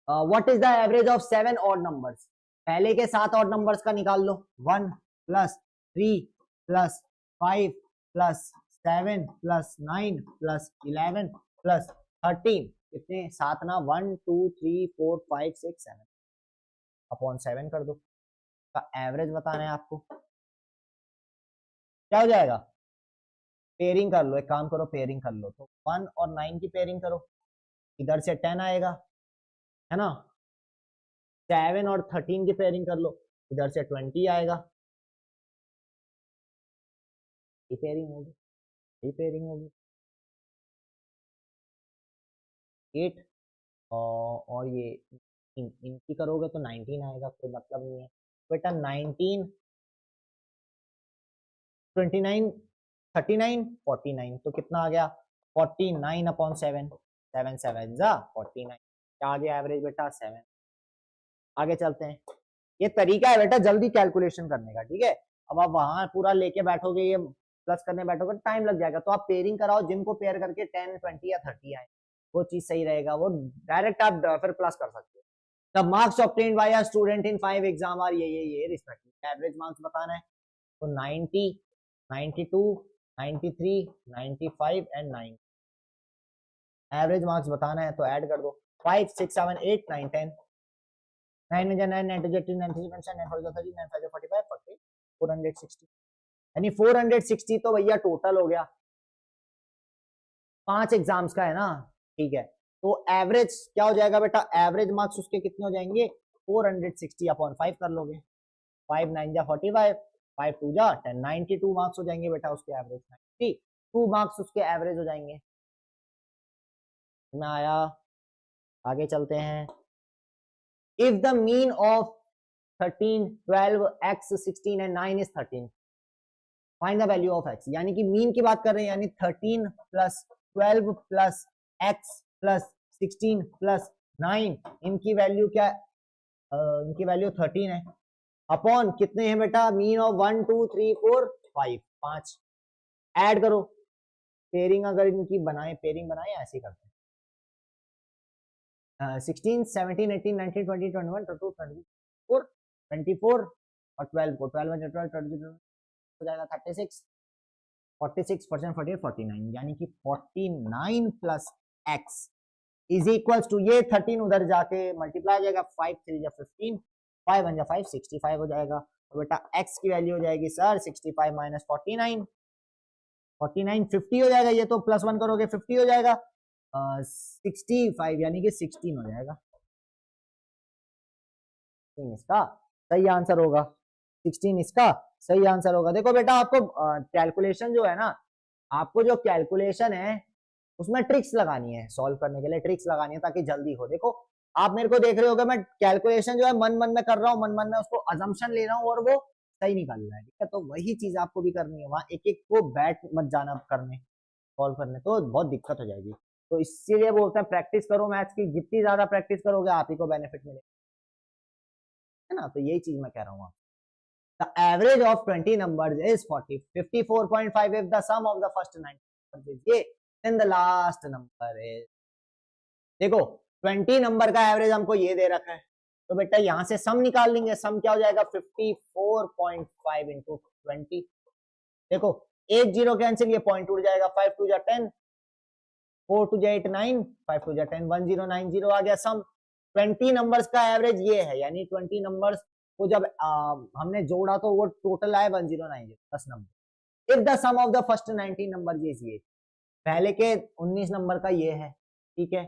What is the average of 7 odd numbers? पहले के 7 ऑड नंबर्स का निकाल लो। 1 plus 3 plus 5 plus 7 plus 9 plus 11 plus 13 कितने? 7 ना 1 2 3 4 5 6 7 अपॉन 7 कर दो। का एवरेज बताना है आपको। क्या हो जाएगा? पेयरिंग कर लो, एक काम करो पेयरिंग कर लो। तो 1 और 9 की पेयरिंग करो, इधर से 10 आएगा है ना। 7 और 13 की पेयरिंग कर लो, इधर से 20 आएगा। ये पेयरिंग होगी, ये पेयरिंग होगी 8 और ये इनकी करोगे तो 19 आएगा, कोई मतलब नहीं है बेटा। 19 29 39 49 तो कितना आ गया? 49 अपॉन 7 7 7 जा 49 क्या आ गया एवरेज बेटा? 7। आगे चलते हैं। ये तरीका है बेटा जल्दी कैलकुलेशन करने का, ठीक है। अब आप वहां पूरा लेके बैठोगे, ये प्लस करने बैठोगे टाइम लग जाएगा। तो आप पेयरिंग कराओ, जिनको पेयर करके 10 20 या 30 आए वो चीज सही रहेगा, वो डायरेक्ट आप फिर प्लस कर सकते हो। The marks obtained by a student in 5 exam are ये रिस्पेक्टिव। एवरेज मार्क्स बताना है तो 90 92 93 95 एंड 9। एवरेज मार्क्स बताना है तो ऐड कर दो 5 6 7 8 9 10 9 में 9 9 2 18 9 3 27 9 4 30 9 5 45 40 460 यानी 460 तो भैया टोटल हो गया। 5 एग्जाम्स का है ना, ठीक है। तो एवरेज क्या हो जाएगा बेटा? एवरेज मार्क्स उसके कितने हो जाएंगे? 460 अपॉन 5 कर लोगे। 5 9 जा 45 5 2 जा 10 92 मार्क्स हो जाएंगे बेटा उसके एवरेज। 92 मार्क्स उसके एवरेज हो जाएंगे। में आया। आगे चलते हैं। If the mean of 13 12 x 16 and 9 is 13 find the value of x। यानी कि मीन की बात कर रहे हैं, यानी 13 plus 12 plus x plus 16 plus 9 इनकी वैल्यू क्या? इनकी वैल्यू 13 है। अपॉन कितने हैं बेटा? मीन ऑफ 1 2 3 4 5 5 ऐड करो। पेयरिंग अगर इनकी बनाए, पेयरिंग बनाए ऐसे करते हैं। 16 17 18 19 20 21 22 24 24 और 12 को 12 12 12 हो जाएगा 36 46% 48 49 यानी कि 49 plus x is equals to ये 13 उधर जाके मल्टीप्लाई हो जाएगा 5 3 जा 15 5 1 जा 5 65 हो जाएगा। तो बेटा x की वैल्यू हो जाएगी सर 65 माइनस 49 49 50 हो जाएगा। ये तो प्लस 1 करोगे 50 हो जाएगा। 65 यानी कि 16 हो जाएगा। इसका सही आंसर होगा 16 इसका सही आंसर होगा। देखो बेटा आपको कैलकुलेशन जो है ना, आपको जो कैलकुलेशन है उसमें ट्रिक्स लगानी है, सॉल्व करने के लिए ट्रिक्स लगानी है ताकि जल्दी हो। देखो आप मेरे को देख रहे होगे मैं कैलकुलेशन जो है मन मन में कर रहा हूँ, मन मन में उसको अजम्पशन ले रहा हूँ और वो सही निकल रहा है, ठीक है। तो वही चीज आपको भी करनी है, वहां एक एक को बैठ मत जाना करने, सॉल्व करने, तो बहुत दिक्कत हो जाएगी। तो इसीलिए बोलते हैं प्रैक्टिस करो मैथ्स की, जितनी ज्यादा प्रैक्टिस करोगे आप ही को बेनिफिट मिलेगा, है ना। तो यही चीज मैं कह रहा हूँ। The average of 20 numbers is 40 54.5 if the sum of the first 9 numbers is ये, then the last number is। देखो 20 नंबर का एवरेज हमको ये दे रखा है, तो बेटा यहां से सम निकाल लेंगे। सम क्या हो जाएगा 54.5 इंटू 20। देखो 1 0 कैंसिल, ये पॉइंट उड़ जाएगा, 5 2 जा 10, 4 2 जा 8 9, 5 2 जा 10, 1090 आ गया सम। 20 नंबर्स का एवरेज ये है, यानी 20 नंबर्स को जब हमने जोड़ा तो वो टोटल आया 1090, 10 number. If the sum of the first 19 number is ये, पहले के 19 नंबर का ये है, ठीक है,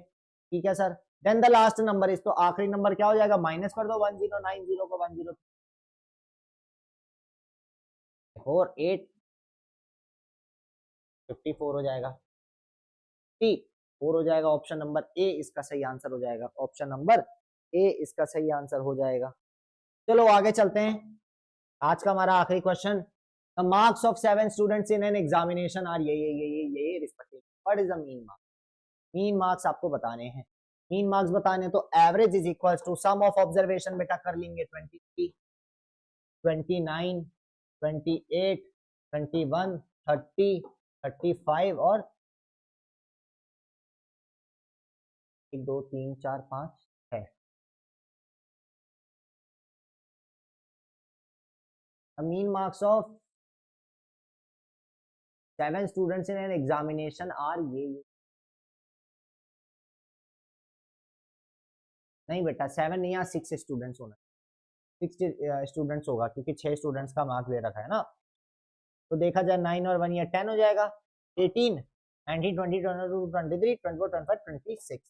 ठीक है sir. Then the last number is, तो आखिरी नंबर क्या हो जाएगा, माइनस कर दो 1090 को 10 4 8 54 हो जाएगा, 4 हो जाएगा। ऑप्शन नंबर ए इसका सही आंसर हो जाएगा, ऑप्शन नंबर ए इसका सही आंसर हो जाएगा। चलो आगे चलते हैं, आज का हमारा आखिरी question. The marks of 7 students in an examination are ये respective, what is the mean marks. Mean marks आपको बताने हैं, मीन मार्क्स बताने तो average is equal to sum of observation बेटा कर लेंगे 23 29 28 21 30 35 और 1 2 3 4 5 6। Mean marks of 7 students in an examination are ये नहीं बेटा 7 नहीं, यहाँ 6 स्टूडेंट्स होना, 6 स्टूडेंट्स होगा क्योंकि 6 स्टूडेंट्स का मार्क दे रखा है ना। तो देखा जाए 9 और 1 ये 10 हो जाएगा, 18 19 20 22 23 24 25 26,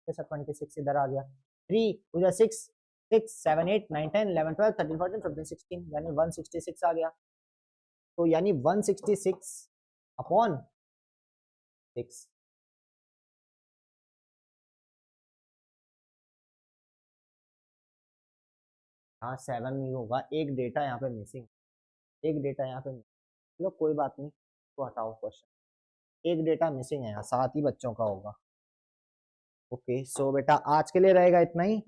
जैसा 26 इधर आ गया, 3 हो जाए 6 6 7 8 9 10 11 12 13 14 15 16, यानी 166 आ गया। तो यानी 166 अपॉन 6, हाँ 7 नहीं होगा, एक डेटा यहाँ पे मिसिंग, एक डेटा यहाँ पे, चलो कोई बात नहीं, तो हटाओ क्वेश्चन, एक डेटा मिसिंग है यहाँ, 7 ही बच्चों का होगा। ओके सो बेटा आज के लिए रहेगा इतना ही,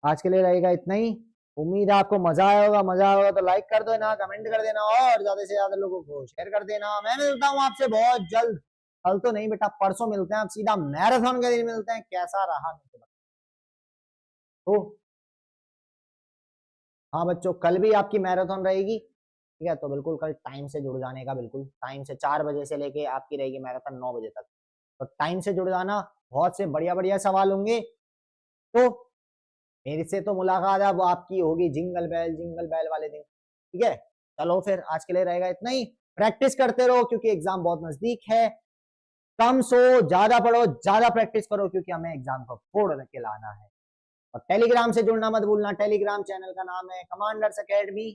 आज के लिए रहेगा इतना ही। उम्मीद है आपको मजा आया होगा, मजा आया होगा तो लाइक कर देना, कमेंट कर देना और ज्यादा से ज्यादा लोगों को शेयर कर देना। मैं मिलता हूँ आपसे बहुत जल्द, कल तो नहीं बेटा परसों मिलते हैं, आप सीधा मैराथन के दिन मिलते हैं। कैसा रहा तो हाँ बच्चों, कल भी आपकी मैराथन रहेगी, ठीक है, तो बिल्कुल कल टाइम से जुड़ जाने का, बिल्कुल टाइम से 4 बजे से लेके आपकी रहेगी मैराथन 9 बजे तक, तो टाइम से जुड़ जाना। बहुत से बढ़िया बढ़िया सवाल होंगे, तो मेरे से तो मुलाकात अब आपकी होगी जिंगल बेल वाले दिन, ठीक है। चलो फिर आज के लिए रहेगा इतना ही, प्रैक्टिस करते रहो क्योंकि एग्जाम बहुत नजदीक है। कम सो, ज्यादा पढ़ो, ज्यादा प्रैक्टिस करो क्योंकि हमें एग्जाम को फोड़ के लाना है। और टेलीग्राम से जुड़ना मत भूलना, टेलीग्राम चैनल का नाम है कमांडर्स एकेडमी,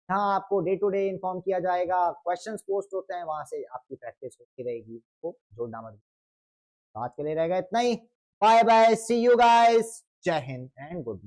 यहाँ आपको डे टू डे इन्फॉर्म किया जाएगा, क्वेश्चंस पोस्ट होते हैं, वहां से आपकी प्रैक्टिस होती रहेगी, तो जोड़ना मत भूलना। आज के लिए रहेगा इतना ही, bye bye, see you guys, जय हिंद एंड गुड नाइट।